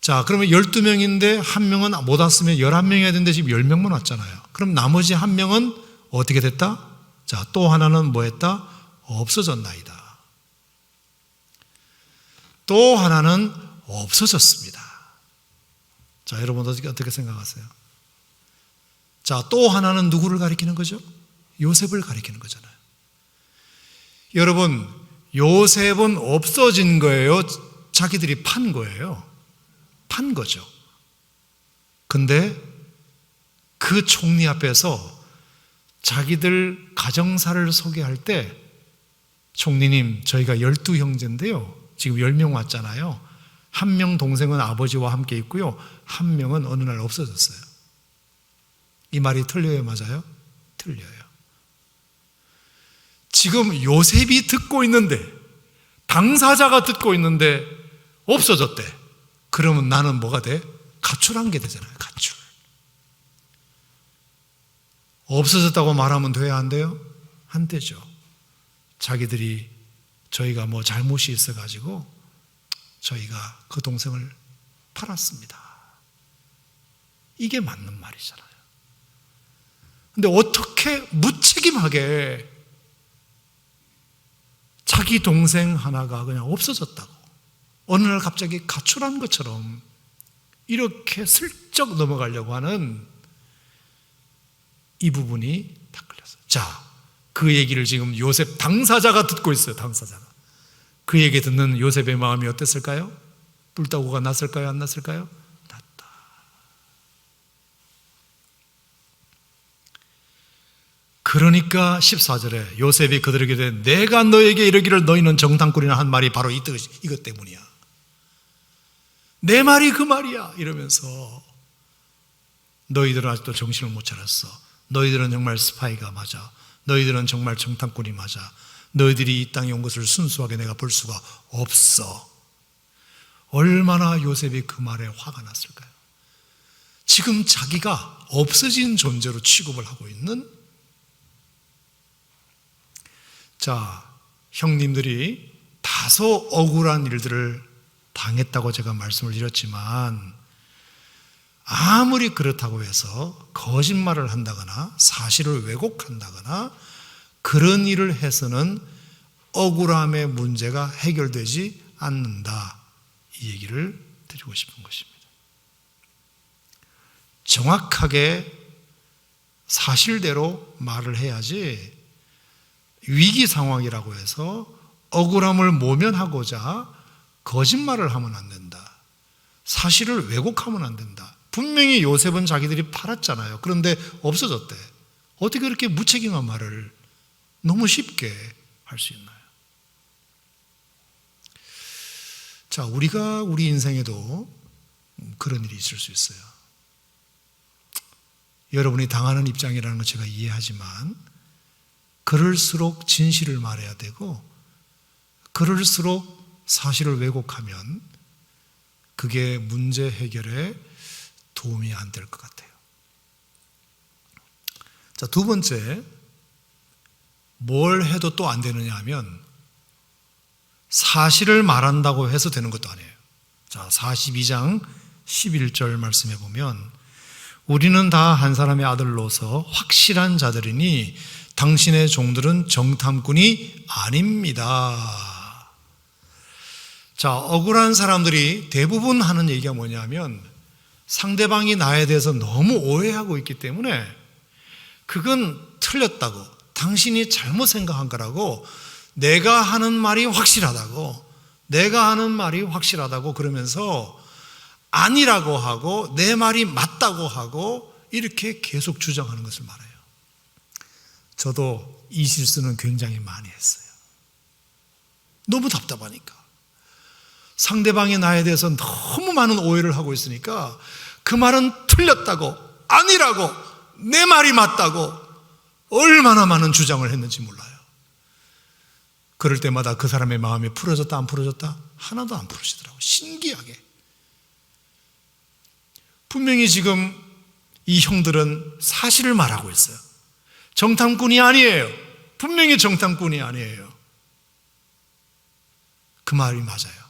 자 그러면 12명인데 한 명은 못 왔으면 11명이 해야 되는데 지금 10명만 왔잖아요. 그럼 나머지 한 명은 어떻게 됐다? 자 또 하나는 뭐 했다? 없어졌나이다. 또 하나는 없어졌습니다. 자 여러분 어떻게 생각하세요? 자 또 하나는 누구를 가리키는 거죠? 요셉을 가리키는 거잖아요. 여러분 요셉은 없어진 거예요? 자기들이 판 거예요? 판 거죠. 근데 그 총리 앞에서 자기들 가정사를 소개할 때 총리님 저희가 12형제인데요 지금 10명 왔잖아요. 한 명 동생은 아버지와 함께 있고요 한 명은 어느 날 없어졌어요. 이 말이 틀려요? 맞아요? 틀려요. 지금 요셉이 듣고 있는데, 당사자가 듣고 있는데 없어졌대. 그러면 나는 뭐가 돼? 가출한 게 되잖아요. 가출. 없어졌다고 말하면 돼야 안 돼요? 안 되죠. 자기들이 저희가 뭐 잘못이 있어가지고 저희가 그 동생을 팔았습니다. 이게 맞는 말이잖아요. 근데 어떻게 무책임하게 자기 동생 하나가 그냥 없어졌다고, 어느 날 갑자기 가출한 것처럼 이렇게 슬쩍 넘어가려고 하는 이 부분이 다 걸렸어요. 자, 그 얘기를 지금 요셉 당사자가 듣고 있어요. 당사자가. 그 얘기 듣는 요셉의 마음이 어땠을까요? 뿔따구가 났을까요? 안 났을까요? 났다. 그러니까 14절에 요셉이 그들에게 이르되 내가 너에게 이르기를 너희는 정탐꾼이나 한 말이 바로 이것 때문이야. 내 말이 그 말이야 이러면서 너희들은 아직도 정신을 못 차렸어. 너희들은 정말 스파이가 맞아. 너희들은 정말 정탐꾼이 맞아. 너희들이 이 땅에 온 것을 순수하게 내가 볼 수가 없어. 얼마나 요셉이 그 말에 화가 났을까요? 지금 자기가 없어진 존재로 취급을 하고 있는, 자, 형님들이 다소 억울한 일들을 당했다고 제가 말씀을 드렸지만 아무리 그렇다고 해서 거짓말을 한다거나 사실을 왜곡한다거나 그런 일을 해서는 억울함의 문제가 해결되지 않는다. 이 얘기를 드리고 싶은 것입니다. 정확하게 사실대로 말을 해야지 위기 상황이라고 해서 억울함을 모면하고자 거짓말을 하면 안 된다. 사실을 왜곡하면 안 된다. 분명히 요셉은 자기들이 팔았잖아요. 그런데 없어졌대. 어떻게 그렇게 무책임한 말을 너무 쉽게 할 수 있나요? 자, 우리가 우리 인생에도 그런 일이 있을 수 있어요. 여러분이 당하는 입장이라는 걸 제가 이해하지만 그럴수록 진실을 말해야 되고 그럴수록 사실을 왜곡하면 그게 문제 해결에 도움이 안 될 것 같아요. 자, 두 번째, 뭘 해도 또 안 되느냐 하면 사실을 말한다고 해서 되는 것도 아니에요. 자, 42장 11절 말씀해 보면 우리는 다 한 사람의 아들로서 확실한 자들이니 당신의 종들은 정탐꾼이 아닙니다. 자, 억울한 사람들이 대부분 하는 얘기가 뭐냐면 상대방이 나에 대해서 너무 오해하고 있기 때문에 그건 틀렸다고, 당신이 잘못 생각한 거라고, 내가 하는 말이 확실하다고, 내가 하는 말이 확실하다고 그러면서 아니라고 하고 내 말이 맞다고 하고 이렇게 계속 주장하는 것을 말해요. 저도 이 실수는 굉장히 많이 했어요. 너무 답답하니까. 상대방이 나에 대해서 너무 많은 오해를 하고 있으니까 그 말은 틀렸다고, 아니라고, 내 말이 맞다고 얼마나 많은 주장을 했는지 몰라요. 그럴 때마다 그 사람의 마음이 풀어졌다 안 풀어졌다? 하나도 안 풀어지더라고요. 신기하게. 분명히 지금 이 형들은 사실을 말하고 있어요. 정탐꾼이 아니에요. 분명히 정탐꾼이 아니에요. 그 말이 맞아요.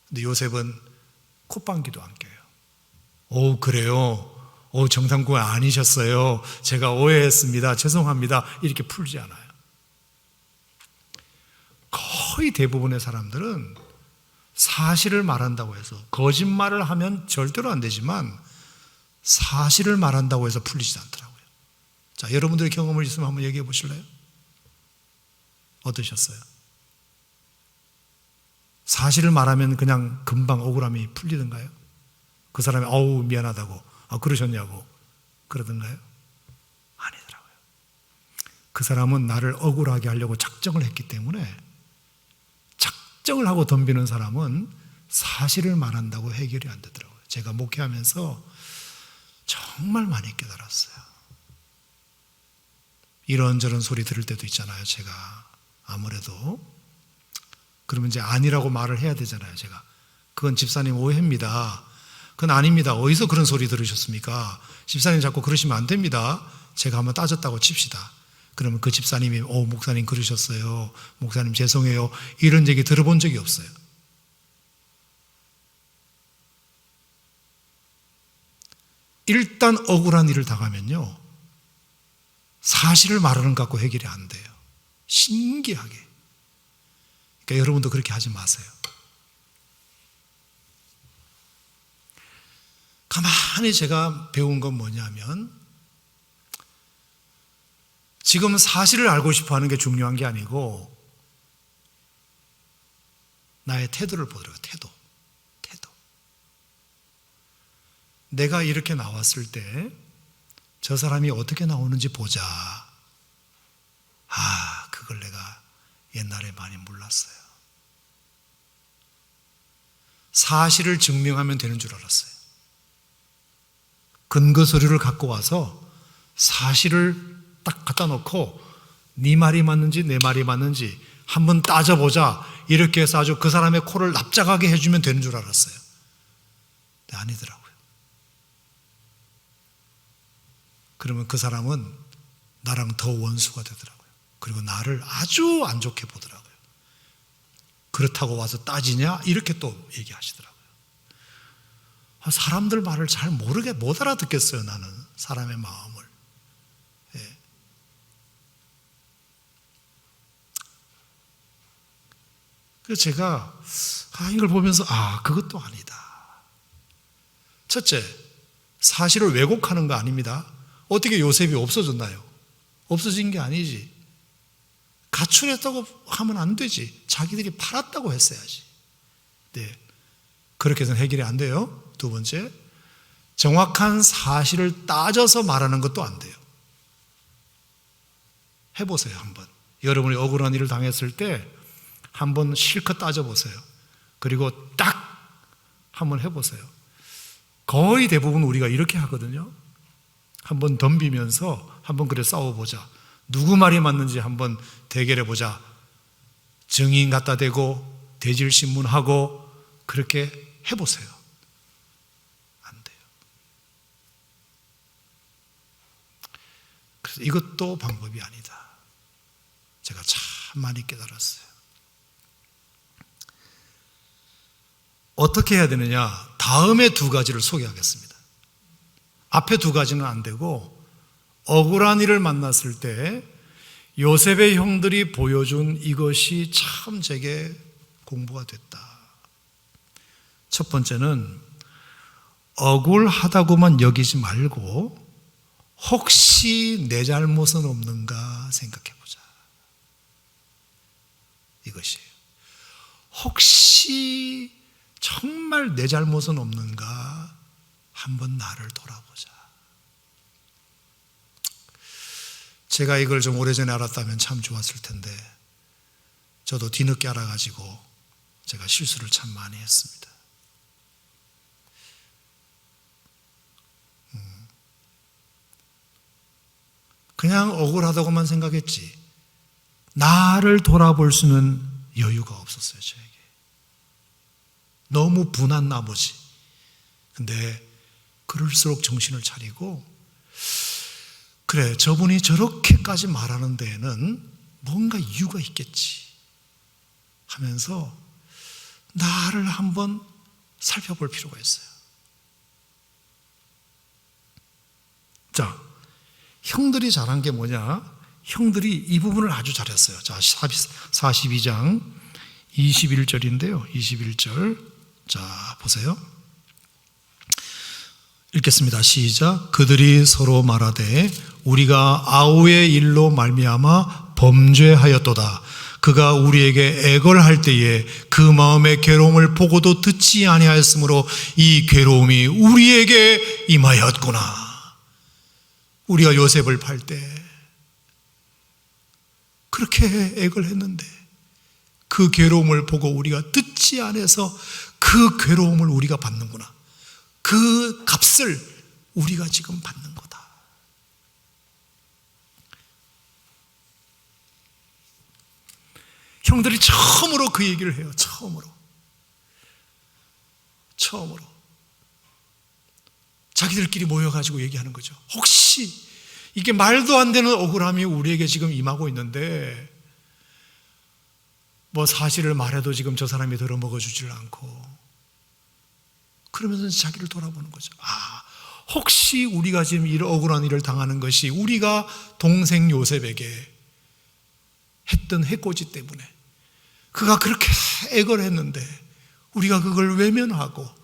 근데 요셉은 콧방귀도 안 껴요. 오, 그래요? 오, 정탐꾼 아니셨어요. 제가 오해했습니다. 죄송합니다. 이렇게 풀지 않아요. 거의 대부분의 사람들은 사실을 말한다고 해서, 거짓말을 하면 절대로 안 되지만 사실을 말한다고 해서 풀리지 않더라고요. 자, 여러분들의 경험을 있으면 한번 얘기해 보실래요? 어떠셨어요? 사실을 말하면 그냥 금방 억울함이 풀리던가요? 그 사람이 어우 미안하다고, 그러셨냐고 그러던가요? 아니더라고요. 그 사람은 나를 억울하게 하려고 작정을 했기 때문에, 작정을 하고 덤비는 사람은 사실을 말한다고 해결이 안 되더라고요. 제가 목회하면서 정말 많이 깨달았어요. 이런저런 소리 들을 때도 있잖아요. 제가 아무래도 그러면 이제 아니라고 말을 해야 되잖아요. 제가 그건 집사님 오해입니다. 그건 아닙니다. 어디서 그런 소리 들으셨습니까? 집사님 자꾸 그러시면 안 됩니다. 제가 한번 따졌다고 칩시다. 그러면 그 집사님이 목사님 그러셨어요. 목사님 죄송해요. 이런 얘기 들어본 적이 없어요. 일단 억울한 일을 당하면요, 사실을 말하는 것 갖고 해결이 안 돼요. 신기하게. 그러니까 여러분도 그렇게 하지 마세요. 가만히 제가 배운 건 뭐냐면, 지금 사실을 알고 싶어 하는 게 중요한 게 아니고 나의 태도를 보더라고요. 태도. 내가 이렇게 나왔을 때 저 사람이 어떻게 나오는지 보자. 그걸 내가 옛날에 많이 몰랐어요. 사실을 증명하면 되는 줄 알았어요. 근거 서류를 갖고 와서 사실을 딱 갖다 놓고 네 말이 맞는지 내 말이 맞는지 한번 따져보자. 이렇게 해서 아주 그 사람의 코를 납작하게 해주면 되는 줄 알았어요. 근데 아니더라고요. 그러면 그 사람은 나랑 더 원수가 되더라고요. 그리고 나를 아주 안 좋게 보더라고요. 그렇다고 와서 따지냐? 이렇게 또 얘기하시더라고요. 사람들 말을 잘 못 알아듣겠어요. 나는 사람의 마음을. 예. 그래서 제가 이걸 보면서 그것도 아니다. 첫째, 사실을 왜곡하는 거 아닙니다. 어떻게 요셉이 없어졌나요? 없어진 게 아니지. 가출했다고 하면 안 되지. 자기들이 팔았다고 했어야지. 네, 그렇게 해서는 해결이 안 돼요. 두 번째, 정확한 사실을 따져서 말하는 것도 안 돼요. 해보세요. 한번 여러분이 억울한 일을 당했을 때 한번 실컷 따져보세요. 그리고 딱 한번 해보세요. 거의 대부분 우리가 이렇게 하거든요. 한번 덤비면서 한번 그래 싸워보자. 누구 말이 맞는지 한번 대결해보자. 증인 갖다 대고 대질신문하고 그렇게 해보세요. 안 돼요. 그래서 이것도 방법이 아니다. 제가 참 많이 깨달았어요. 어떻게 해야 되느냐? 다음에 두 가지를 소개하겠습니다. 앞에 두 가지는 안 되고, 억울한 일을 만났을 때 요셉의 형들이 보여준 이것이 참 제게 공부가 됐다. 첫 번째는 억울하다고만 여기지 말고 혹시 내 잘못은 없는가 생각해 보자. 이것이에요. 혹시 정말 내 잘못은 없는가 한번 나를 돌아보자. 제가 이걸 좀 오래전에 알았다면 참 좋았을 텐데 저도 뒤늦게 알아가지고 제가 실수를 참 많이 했습니다. 그냥 억울하다고만 생각했지 나를 돌아볼 수는 여유가 없었어요. 저에게 너무 분한 나머지. 근데 그럴수록 정신을 차리고 그래 저분이 저렇게까지 말하는 데에는 뭔가 이유가 있겠지 하면서 나를 한번 살펴볼 필요가 있어요. 자, 형들이 잘한 게 뭐냐? 형들이 이 부분을 아주 잘했어요. 자, 42장 21절인데요. 21절. 자, 보세요. 읽겠습니다. 시작. 그들이 서로 말하되 우리가 아우의 일로 말미암아 범죄하였도다. 그가 우리에게 애걸할 때에 그 마음의 괴로움을 보고도 듣지 아니하였으므로 이 괴로움이 우리에게 임하였구나. 우리가 요셉을 팔 때 그렇게 애걸했는데 그 괴로움을 보고 우리가 듣지 않아서 그 괴로움을 우리가 받는구나. 그 값을 우리가 지금 받는 거다. 형들이 처음으로 그 얘기를 해요. 처음으로 자기들끼리 모여가지고 얘기하는 거죠. 혹시 이게 말도 안 되는 억울함이 우리에게 지금 임하고 있는데 뭐 사실을 말해도 지금 저 사람이 들어먹어주질 않고 그러면서 자기를 돌아보는 거죠. 혹시 우리가 지금 이런 억울한 일을 당하는 것이 우리가 동생 요셉에게 했던 해코지 때문에 그가 그렇게 애걸했는데 우리가 그걸 외면하고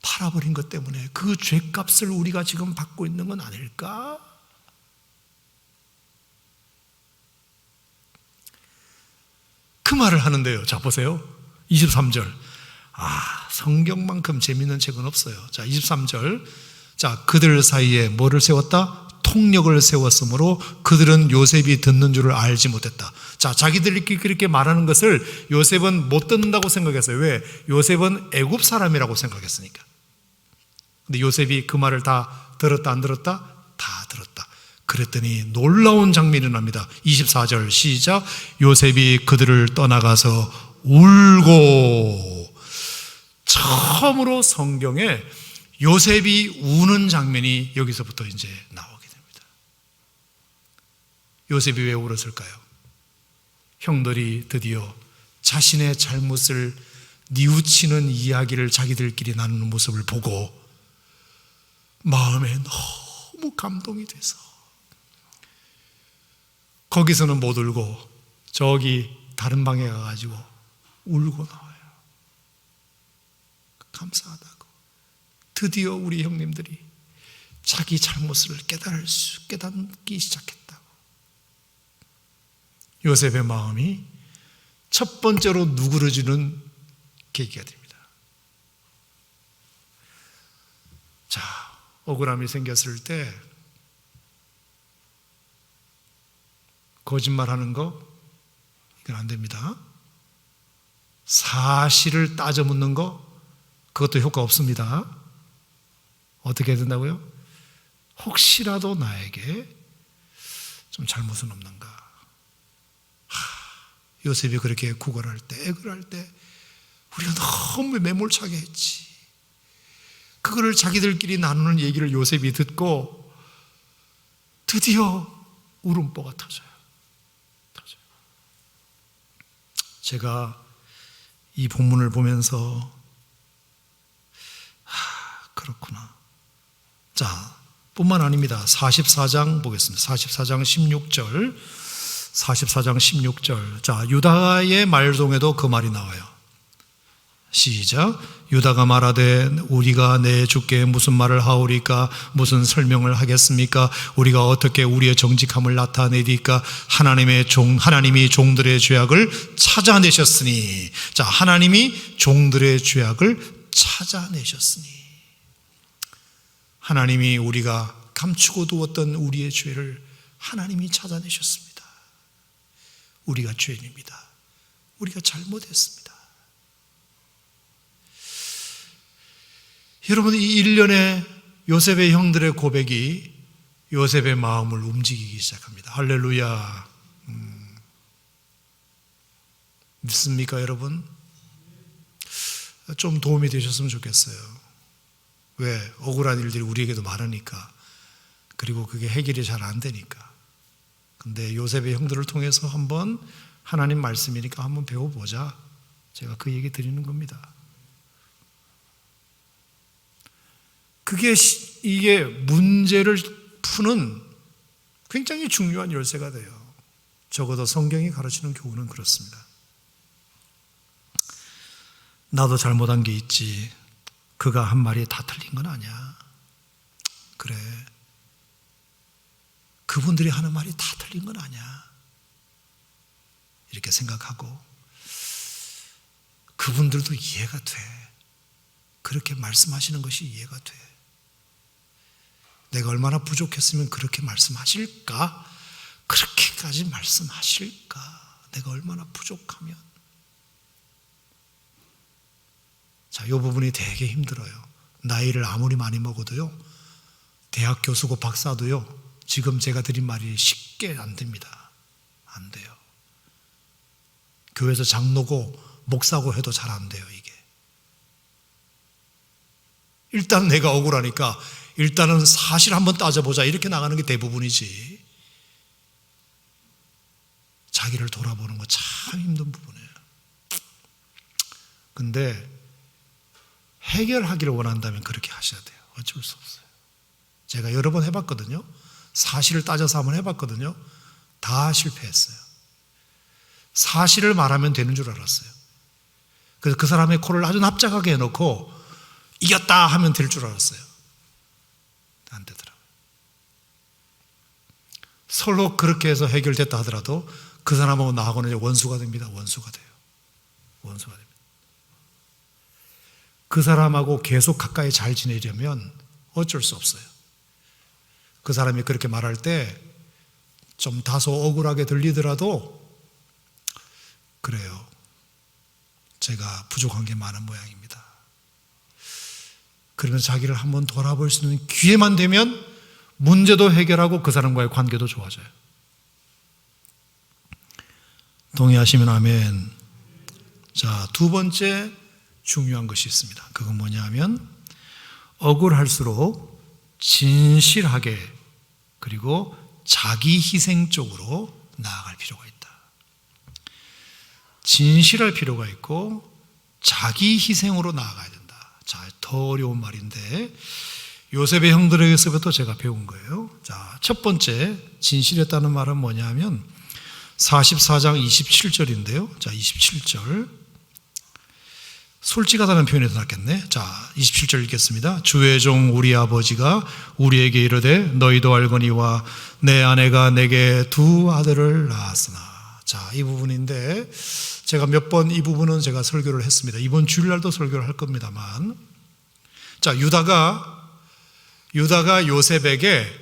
팔아버린 것 때문에 그 죄값을 우리가 지금 받고 있는 건 아닐까? 그 말을 하는데요. 자, 보세요. 23절. 성경만큼 재밌는 책은 없어요. 자, 23절. 자, 그들 사이에 뭐를 세웠다? 통력을 세웠으므로 그들은 요셉이 듣는 줄을 알지 못했다. 자, 자기들이 그렇게 말하는 것을 요셉은 못 듣는다고 생각했어요. 왜? 요셉은 애굽 사람이라고 생각했으니까. 근데 요셉이 그 말을 다 들었다 안 들었다? 다 들었다. 그랬더니 놀라운 장면이 납니다. 24절 시작. 요셉이 그들을 떠나가서 울고. 처음으로 성경에 요셉이 우는 장면이 여기서부터 이제 나오게 됩니다. 요셉이 왜 울었을까요? 형들이 드디어 자신의 잘못을 뉘우치는 이야기를 자기들끼리 나누는 모습을 보고 마음에 너무 감동이 돼서 거기서는 못 울고 저기 다른 방에 가가지고 울고 나와요. 감사하다고. 드디어 우리 형님들이 자기 잘못을 깨닫기 시작했다고. 요셉의 마음이 첫 번째로 누그러지는 계기가 됩니다. 자, 억울함이 생겼을 때 거짓말하는 거 이건 안 됩니다. 사실을 따져 묻는 거 그것도 효과 없습니다. 어떻게 해야 된다고요? 혹시라도 나에게 좀 잘못은 없는가? 요셉이 그렇게 구걸할 때, 애걸할 때 우리가 너무 매몰차게 했지. 그거를 자기들끼리 나누는 얘기를 요셉이 듣고 드디어 울음보가 터져요. 제가 이 본문을 보면서 그렇구나. 자, 뿐만 아닙니다. 44장 보겠습니다. 44장 16절. 44장 16절. 자, 유다의 말동에도 그 말이 나와요. 시작. 유다가 말하되 우리가 내 주께 무슨 말을 하오리까? 무슨 설명을 하겠습니까? 우리가 어떻게 우리의 정직함을 나타내리까? 하나님이 종들의 죄악을 찾아내셨으니. 자, 하나님이 종들의 죄악을 찾아내셨으니. 하나님이 우리가 감추고 두었던 우리의 죄를 하나님이 찾아내셨습니다. 우리가 죄인입니다. 우리가 잘못했습니다. 여러분, 이 일련의 요셉의 형들의 고백이 요셉의 마음을 움직이기 시작합니다. 할렐루야. 믿습니까, 여러분? 좀 도움이 되셨으면 좋겠어요. 왜? 억울한 일들이 우리에게도 많으니까. 그리고 그게 해결이 잘 안 되니까. 근데 요셉의 형들을 통해서 한번 하나님 말씀이니까 한번 배워보자. 제가 그 얘기 드리는 겁니다. 이게 문제를 푸는 굉장히 중요한 열쇠가 돼요. 적어도 성경이 가르치는 교훈은 그렇습니다. 나도 잘못한 게 있지. 그가 한 말이 다 틀린 건 아니야. 그래. 그분들이 하는 말이 다 틀린 건 아니야. 이렇게 생각하고 그분들도 이해가 돼. 그렇게 말씀하시는 것이 이해가 돼. 내가 얼마나 부족했으면 그렇게 말씀하실까? 그렇게까지 말씀하실까? 내가 얼마나 부족하면. 자, 이 부분이 되게 힘들어요. 나이를 아무리 많이 먹어도요, 대학 교수고 박사도요, 지금 제가 드린 말이 쉽게 안 됩니다. 안 돼요. 교회에서 장로고 목사고 해도 잘 안 돼요, 이게. 일단 내가 억울하니까 일단은 사실 한번 따져보자 이렇게 나가는 게 대부분이지. 자기를 돌아보는 거 참 힘든 부분이에요. 근데 해결하기를 원한다면 그렇게 하셔야 돼요. 어쩔 수 없어요. 제가 여러 번 해봤거든요. 사실을 따져서 한번 해봤거든요. 다 실패했어요. 사실을 말하면 되는 줄 알았어요. 그래서 그 사람의 코를 아주 납작하게 해놓고 이겼다 하면 될 줄 알았어요. 안 되더라고요. 서로 그렇게 해서 해결됐다 하더라도 그 사람하고 나하고는 이제 원수가 됩니다. 원수가 돼요. 원수가 됩니다. 그 사람하고 계속 가까이 잘 지내려면 어쩔 수 없어요. 그 사람이 그렇게 말할 때 좀 다소 억울하게 들리더라도 그래요. 제가 부족한 게 많은 모양입니다. 그러면서 자기를 한번 돌아볼 수 있는 기회만 되면 문제도 해결하고 그 사람과의 관계도 좋아져요. 동의하시면 아멘. 자, 두 번째 중요한 것이 있습니다. 그건 뭐냐 하면 억울할수록 진실하게 그리고 자기 희생적으로 나아갈 필요가 있다. 진실할 필요가 있고 자기 희생으로 나아가야 된다. 자, 더 어려운 말인데 요셉의 형들에게서부터 제가 배운 거예요. 자, 첫 번째 진실했다는 말은 뭐냐 하면 44장 27절인데요. 자, 27절. 솔직하다는 표현이 더 낫겠네. 자, 27절 읽겠습니다. 주의 종 우리 아버지가 우리에게 이르되 너희도 알거니와 내 아내가 내게 두 아들을 낳았으나. 자, 이 부분인데 제가 몇 번 이 부분은 제가 설교를 했습니다. 이번 주일날도 설교를 할 겁니다만. 자, 유다가 요셉에게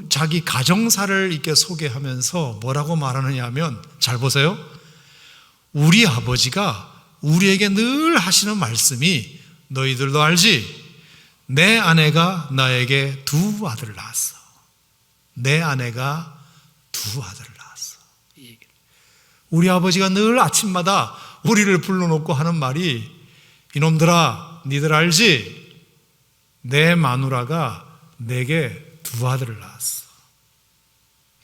자기 가정사를 이렇게 소개하면서 뭐라고 말하느냐 하면 잘 보세요. 우리 아버지가 우리에게 늘 하시는 말씀이 너희들도 알지? 내 아내가 나에게 두 아들을 낳았어. 내 아내가 두 아들을 낳았어. 이 얘기를. 우리 아버지가 늘 아침마다 우리를 불러놓고 하는 말이 이놈들아 니들 알지? 내 마누라가 내게 두 아들을 낳았어.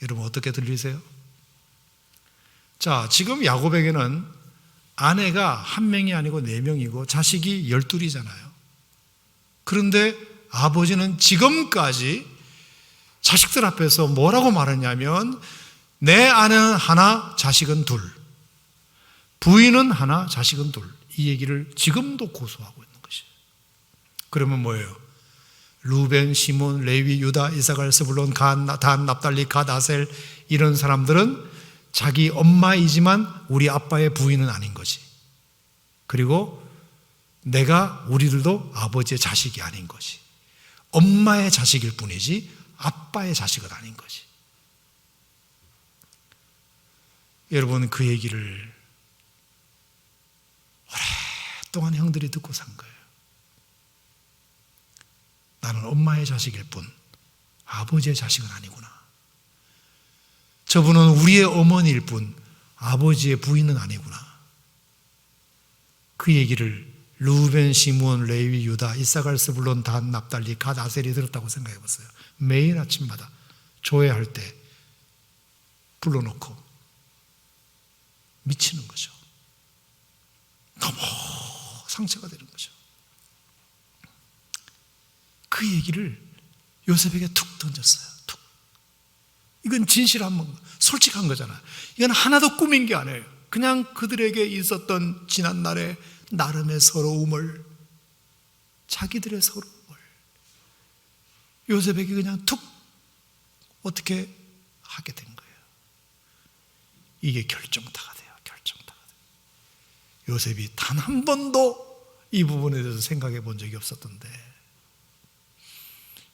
여러분 어떻게 들리세요? 자, 지금 야곱에게는 아내가 한 명이 아니고 네 명이고 자식이 12이잖아요. 그런데 아버지는 지금까지 자식들 앞에서 뭐라고 말했냐면 내 아내는 하나, 자식은 둘. 부인은 하나, 자식은 둘. 이 얘기를 지금도 고수하고 있는 것이에요. 그러면 뭐예요? 루벤, 시몬, 레위, 유다, 이사갈, 스불론, 단, 납달리, 갓, 아셀 이런 사람들은 자기 엄마이지만 우리 아빠의 부인은 아닌 거지. 그리고 우리들도 아버지의 자식이 아닌 거지. 엄마의 자식일 뿐이지 아빠의 자식은 아닌 거지. 여러분 그 얘기를 오랫동안 형들이 듣고 산 거예요. 나는 엄마의 자식일 뿐 아버지의 자식은 아니구나. 저분은 우리의 어머니일 뿐 아버지의 부인은 아니구나. 그 얘기를 루벤, 시므온, 레위, 유다, 이사갈, 스불론, 단, 납달리, 갓, 아셀이 들었다고 생각해 보세요. 매일 아침마다 조회할 때 불러놓고 미치는 거죠. 너무 상처가 되는 거죠. 그 얘기를 요셉에게 툭 던졌어요. 툭. 이건 진실한 거, 솔직한 거잖아요. 이건 하나도 꾸민 게 아니에요. 그냥 그들에게 있었던 지난날의 나름의 서러움을, 자기들의 서러움을 요셉에게 그냥 툭 어떻게 하게 된 거예요. 이게 결정타가 돼요. 결정타가 돼요. 요셉이 단 한 번도 이 부분에 대해서 생각해 본 적이 없었던데,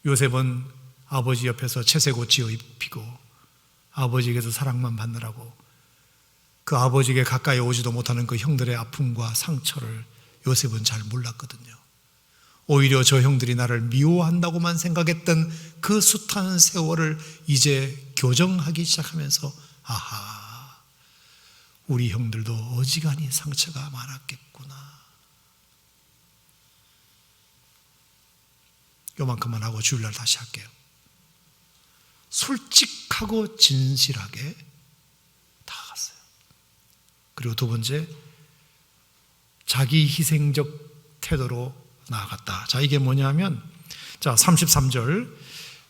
요셉은 아버지 옆에서 채색 옷 지어 입히고 아버지에게서 사랑만 받느라고 그 아버지에게 가까이 오지도 못하는 그 형들의 아픔과 상처를 요셉은 잘 몰랐거든요. 오히려 저 형들이 나를 미워한다고만 생각했던 그 숱한 세월을 이제 교정하기 시작하면서, 아하, 우리 형들도 어지간히 상처가 많았겠구나. 요만큼만 하고 주일날 다시 할게요. 솔직하고 진실하게 다가갔어요. 그리고 두 번째, 자기 희생적 태도로 나아갔다. 자, 이게 뭐냐면, 자, 33절,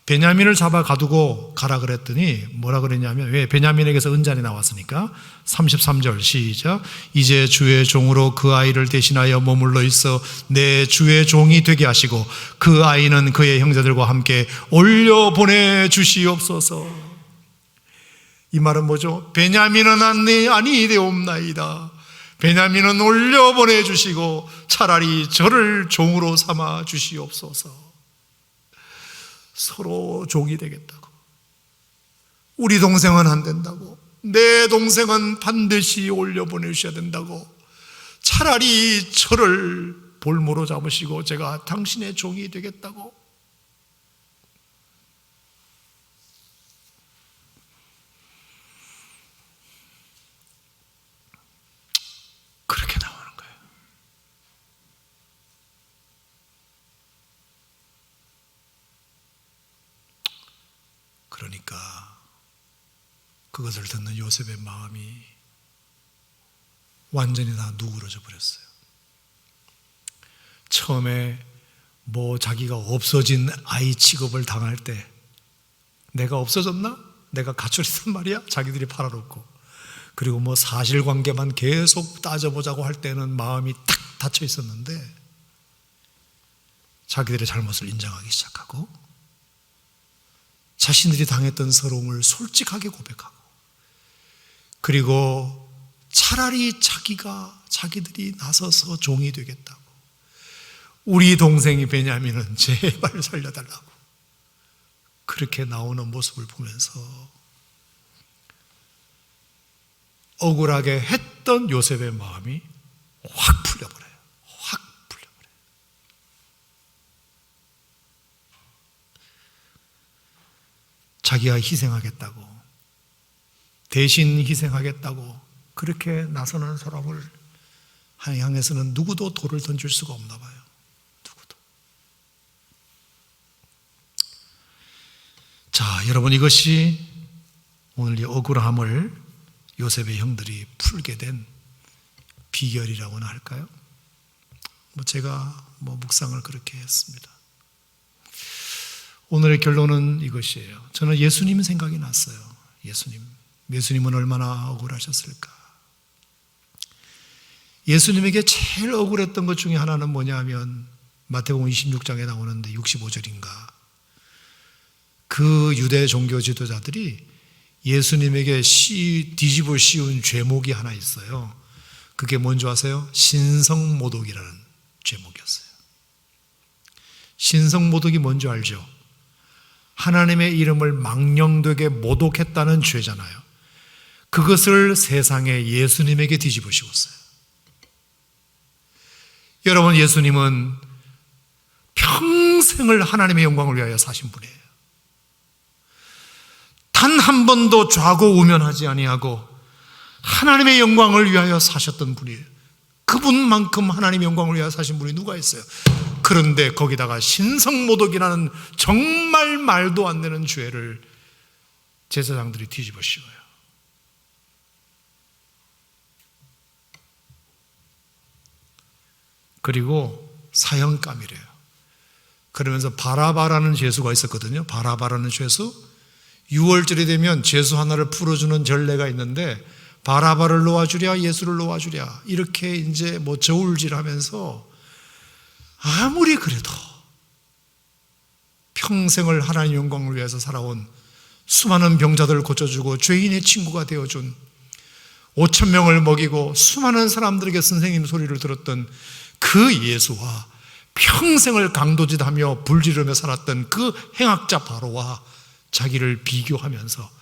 베냐민을 잡아 가두고 가라 그랬더니 뭐라 그랬냐면, 왜? 베냐민에게서 은잔이 나왔으니까. 33절 시작. 이제 주의 종으로 그 아이를 대신하여 머물러 있어 내 주의 종이 되게 하시고 그 아이는 그의 형제들과 함께 올려 보내주시옵소서. 이 말은 뭐죠? 베냐민은 아니 되옵나이다. 베냐민은 올려 보내주시고 차라리 저를 종으로 삼아 주시옵소서. 서로 종이 되겠다고. 우리 동생은 안 된다고. 내 동생은 반드시 올려보내주셔야 된다고. 차라리 저를 볼모로 잡으시고 제가 당신의 종이 되겠다고. 그렇게 나오는 거예요. 그러니까 그것을 듣는 요셉의 마음이 완전히 다 누그러져 버렸어요. 처음에 뭐 자기가 없어진 아이 취급을 당할 때, 내가 없어졌나? 내가 가출했단 말이야? 자기들이 팔아놓고. 그리고 뭐 사실관계만 계속 따져보자고 할 때는 마음이 탁 닫혀 있었는데, 자기들의 잘못을 인정하기 시작하고 자신들이 당했던 서러움을 솔직하게 고백하고, 그리고 차라리 자기들이 나서서 종이 되겠다고, 우리 동생이 베냐민은 제발 살려달라고 그렇게 나오는 모습을 보면서 억울하게 했던 요셉의 마음이 확 풀려버려요. 확 풀려버려요. 자기가 희생하겠다고, 대신 희생하겠다고 그렇게 나서는 사람을 향해서는 누구도 돌을 던질 수가 없나 봐요. 누구도. 자, 여러분, 이것이 오늘 이 억울함을 요셉의 형들이 풀게 된 비결이라고나 할까요? 제가 묵상을 그렇게 했습니다. 오늘의 결론은 이것이에요. 저는 예수님 생각이 났어요. 예수님은 얼마나 억울하셨을까? 예수님에게 제일 억울했던 것 중에 하나는 뭐냐면, 마태복음 26장에 나오는데 65절인가, 그 유대 종교 지도자들이 예수님에게 뒤집어 씌운 죄목이 하나 있어요. 그게 뭔지 아세요? 신성모독이라는 죄목이었어요. 신성모독이 뭔지 알죠? 하나님의 이름을 망령되게 모독했다는 죄잖아요. 그것을 세상에 예수님에게 뒤집어 씌웠어요. 여러분, 예수님은 평생을 하나님의 영광을 위하여 사신 분이에요. 단 한 번도 좌고우면하지 아니하고 하나님의 영광을 위하여 사셨던 분이에요. 그분만큼 하나님의 영광을 위하여 사신 분이 누가 있어요? 그런데 거기다가 신성모독이라는 정말 말도 안 되는 죄를 제사장들이 뒤집어 씌워요. 그리고 사형감이래요. 그러면서 바라바라는 죄수가 있었거든요. 바라바라는 죄수. 6월절이 되면 죄수 하나를 풀어주는 전례가 있는데 바라바를 놓아주랴 예수를 놓아주랴 이렇게 이제 뭐 저울질하면서 아무리 그래도 평생을 하나님 영광을 위해서 살아온 수많은 병자들을 고쳐주고 죄인의 친구가 되어준 5,000명을 먹이고 수많은 사람들에게 선생님 소리를 들었던 그 예수와 평생을 강도짓하며 불지르며 살았던 그 행악자 바로와 자기를 비교하면서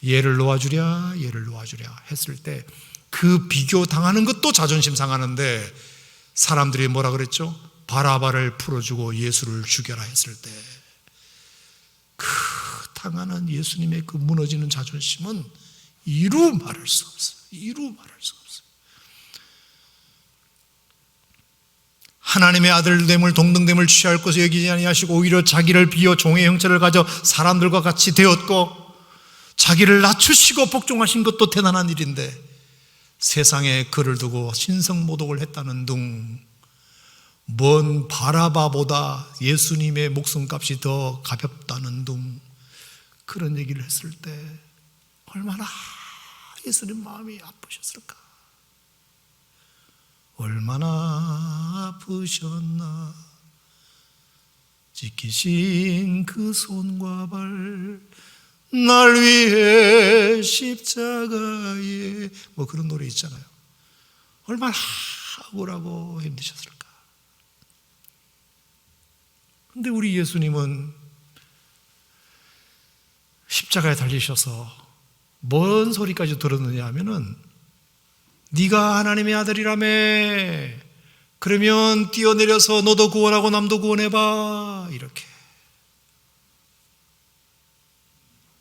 얘를 놓아주랴 얘를 놓아주랴 했을 때 그 비교 당하는 것도 자존심 상하는데 사람들이 뭐라 그랬죠? 바라바를 풀어주고 예수를 죽여라 했을 때 그 당하는 예수님의 그 무너지는 자존심은 이루 말할 수 없어요. 이루 말할 수 없어요. 하나님의 아들됨을 동등됨을 취할 것을 여기지 아니하시고 오히려 자기를 비어 종의 형체를 가져 사람들과 같이 되었고 자기를 낮추시고 복종하신 것도 대단한 일인데 세상에 그를 두고 신성모독을 했다는 둥, 먼 바라바보다 예수님의 목숨값이 더 가볍다는 둥, 그런 얘기를 했을 때 얼마나 예수님 마음이 아프셨을까? 얼마나 아프셨나? 지키신 그 손과 발 날 위해 십자가에 뭐 그런 노래 있잖아요. 얼마나 억울하고 힘드셨을까. 근데 우리 예수님은 십자가에 달리셔서 뭔 소리까지 들었느냐 하면은 네가 하나님의 아들이라며 그러면 뛰어내려서 너도 구원하고 남도 구원해봐 이렇게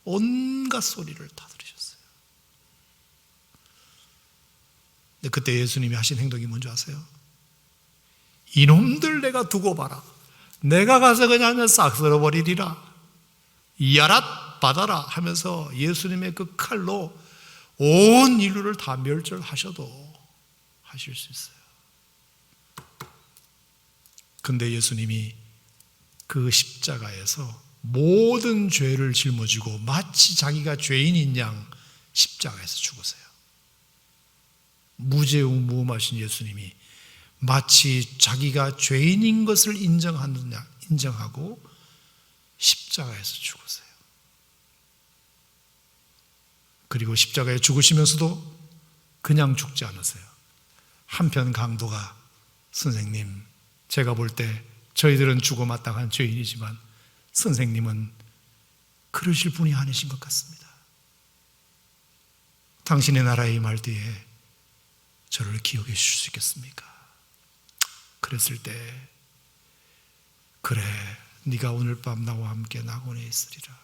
온갖 소리를 다 들으셨어요. 근데 그때 예수님이 하신 행동이 뭔지 아세요? 이놈들 내가 두고 봐라. 내가 가서 그냥 싹 쓸어버리리라. 야랏 받아라 하면서 예수님의 그 칼로 온 인류를 다 멸절하셔도 하실 수 있어요. 근데 예수님이 그 십자가에서 모든 죄를 짊어지고 마치 자기가 죄인인 양 십자가에서 죽으세요. 무죄무음하신 예수님이 마치 자기가 죄인인 것을 인정하고 십자가에서 죽으세요. 그리고 십자가에 죽으시면서도 그냥 죽지 않으세요. 한편 강도가 선생님, 제가 볼 때 저희들은 죽어 마땅한 죄인이지만 선생님은 그러실 분이 아니신 것 같습니다. 당신의 나라에 임할 때에 저를 기억해 주실 수 있겠습니까? 그랬을 때 그래 네가 오늘 밤 나와 함께 낙원에 있으리라.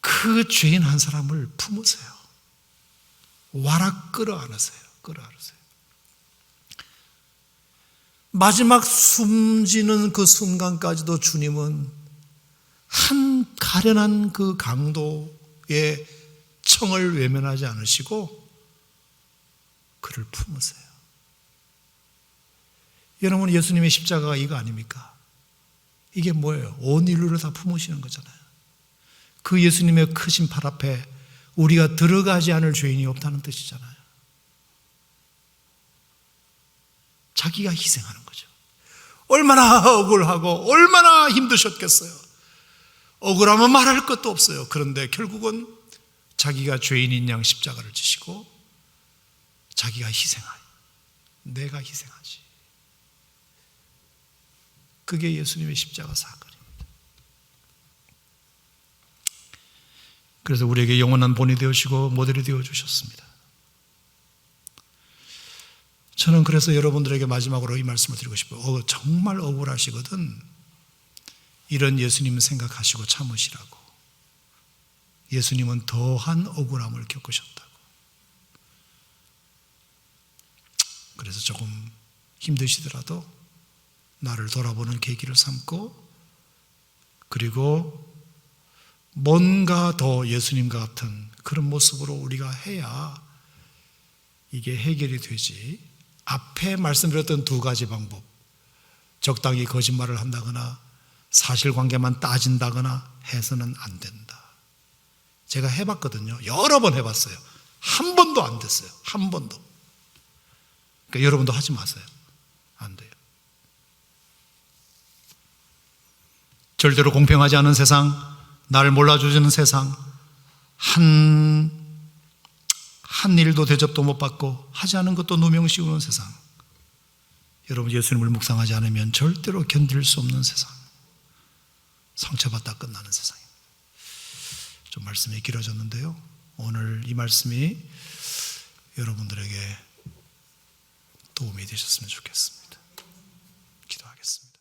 그 죄인 한 사람을 품으세요. 와락 끌어안으세요. 끌어안으세요. 마지막 숨지는 그 순간까지도 주님은 한 가련한 그 강도의 청을 외면하지 않으시고 그를 품으세요. 여러분, 예수님의 십자가가 이거 아닙니까? 이게 뭐예요? 온 인류를 다 품으시는 거잖아요. 그 예수님의 크신 팔 앞에 우리가 들어가지 않을 죄인이 없다는 뜻이잖아요. 자기가 희생하는 거죠. 얼마나 억울하고 얼마나 힘드셨겠어요. 억울하면 말할 것도 없어요. 그런데 결국은 자기가 죄인인 양 십자가를 지시고 자기가 희생하여 내가 희생하지. 그게 예수님의 십자가 사건입니다. 그래서 우리에게 영원한 본이 되어주시고 모델이 되어주셨습니다. 저는 그래서 여러분들에게 마지막으로 이 말씀을 드리고 싶어요. 정말 억울하시거든 이런 예수님 생각하시고 참으시라고. 예수님은 더한 억울함을 겪으셨다고. 그래서 조금 힘드시더라도 나를 돌아보는 계기를 삼고, 그리고 뭔가 더 예수님과 같은 그런 모습으로 우리가 해야 이게 해결이 되지. 앞에 말씀드렸던 두 가지 방법, 적당히 거짓말을 한다거나 사실관계만 따진다거나 해서는 안 된다. 제가 해봤거든요. 여러 번 해봤어요. 한 번도 안 됐어요. 한 번도. 그러니까 여러분도 하지 마세요. 안 돼요. 절대로 공평하지 않은 세상, 나를 몰라주시는 세상, 한 일도 대접도 못 받고 하지 않은 것도 누명 씌우는 세상, 여러분 예수님을 묵상하지 않으면 절대로 견딜 수 없는 세상, 상처받다 끝나는 세상입니다. 좀 말씀이 길어졌는데요, 오늘 이 말씀이 여러분들에게 도움이 되셨으면 좋겠습니다. 기도하겠습니다.